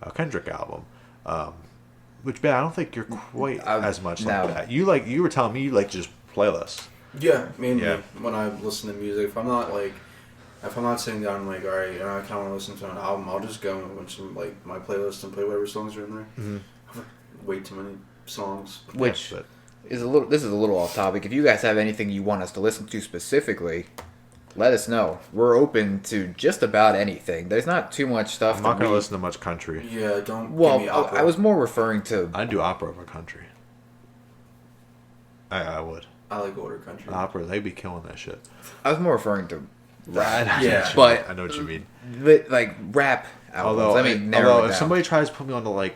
a Kendrick album. Which, Ben, I don't think you're quite as much no. like that. You were telling me you like just playlists. Yeah, mainly Yeah. when I listen to music. If I'm not sitting down and like, all right, I kind of want to listen to an album, I'll just go and some like my playlist and play whatever songs are in there. Mm-hmm. Way too many songs. Which but is a little. This is a little off topic. If you guys have anything you want us to listen to specifically, let us know. We're open to just about anything. There's not too much stuff. I'm not that going to we- listen to much country. Yeah, don't Well, give me opera. I was more referring to. I do opera over country. I would. I like older country. Opera, they'd be killing that shit. I was more referring to rap. I know Yeah. what you But- mean. I know what you mean. But, like rap albums. Although, Let me narrow it if down. somebody tries to put me onto like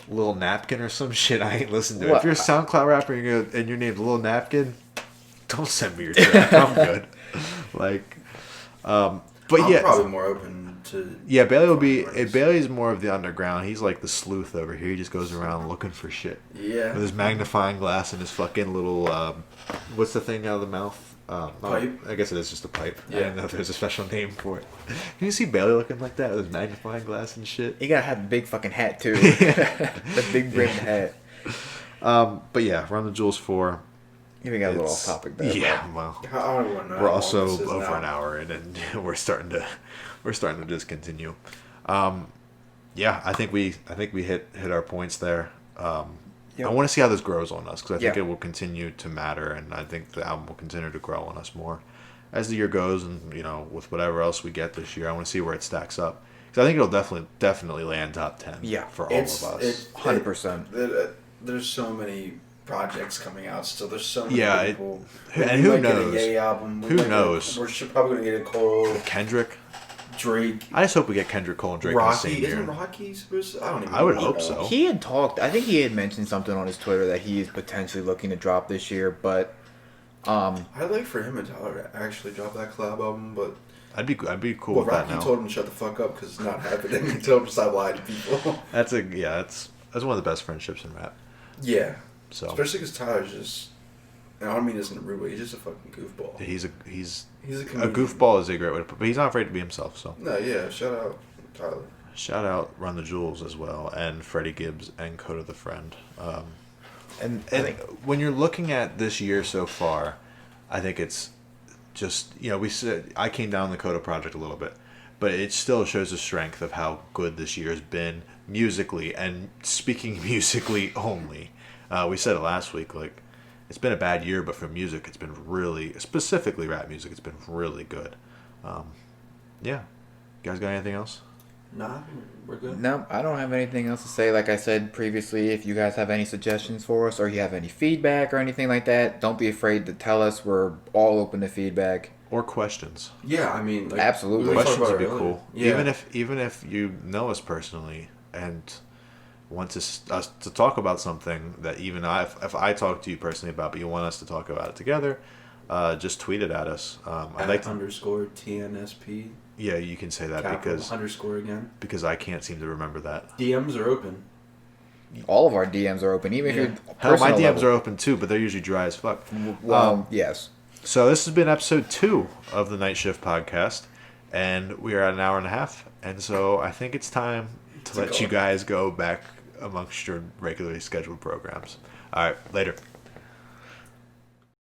Lil Napkin or some shit, I ain't listening to it. Well, If you're a SoundCloud rapper and your name's Lil Napkin, don't send me your track. I'm good. Like, but I'm yeah, probably more open to. yeah. Bailey will be. artists. Bailey's more of the underground. He's like the sleuth over here. He just goes around looking for shit Yeah. with his magnifying glass and his fucking little. What's the thing out of the mouth? Pipe? I guess it is just a pipe. I Yeah. didn't know if there's a special name for it. Can you see Bailey looking like that with his magnifying glass and shit? You gotta have a big fucking hat too. The big brimmed hat. But yeah, Run the Jewels 4. Yeah, we got a little It's- off topic there. Yeah, well, I don't want to know. how we're long also this is over now. an hour in, and we're starting to discontinue. Yeah, I think we hit our points there. I want to see how this grows on us, because I think Yeah. it will continue to matter, and I think the album will continue to grow on us more as the year goes, and with whatever else we get this year. I want to see where it stacks up, because I think it'll definitely land top 10 Yeah. for all of us. 100%. There's so many projects coming out still. There's so many people. And who might get a knows? Ye album. Who knows? We're probably gonna get a Cole, Kendrick. Drake, I just hope we get Kendrick Cole and Drake in the same Rocky. year. Isn't Rocky supposed to? I don't even. I would know. hope so. He had talked. I think he had mentioned something on his Twitter that he is potentially looking to drop this year, but I'd like for him and Tyler to actually drop that collab album, but I'd be cool well, with that Rocky now. told him to shut the fuck up because it's not happening. He told him to stop lying to people. That's one of the best friendships in rap. Yeah. So Especially because Tyler's just. And I don't mean this in a rude way. He's just a fucking goofball. he's a comedian. goofball is a great way to put, but he's not afraid to be himself. So No, yeah. Shout out Tyler. shout out Run the Jewels as well, and Freddie Gibbs and Kota the Friend. and And when you're looking at this year so far, I think it's just we said I came down the Kota project a little bit, but it still shows the strength of how good this year's been musically, and speaking musically only. We said it last week, like it's been a bad year, but for music, it's been really, specifically rap music, it's been really good. Yeah, you guys got anything else? Nah, we're good. No, I don't have anything else to say. Like I said previously, if you guys have any suggestions for us or you have any feedback or anything like that, don't be afraid to tell us. We're all open to feedback. Or questions? Yeah, I mean, like, Absolutely. we talked Questions about would it be earlier. cool. Yeah. Even if you know us personally and want us to talk about something that even if I talk to you personally about, but you want us to talk about it together, just tweet it at us. I'd like to. _ TNSP. Yeah, you can say that Capital because _ again. I can't seem to remember that. DMs are open. All of our DMs are open, even if you're Hell, my personal DMs level. are open too, but they're usually dry as fuck. Well, yes. So this has been episode 2 of the Night Shift podcast, and we are at an hour and a half, and so I think it's time to let you guys go back amongst your regularly scheduled programs. All right, later.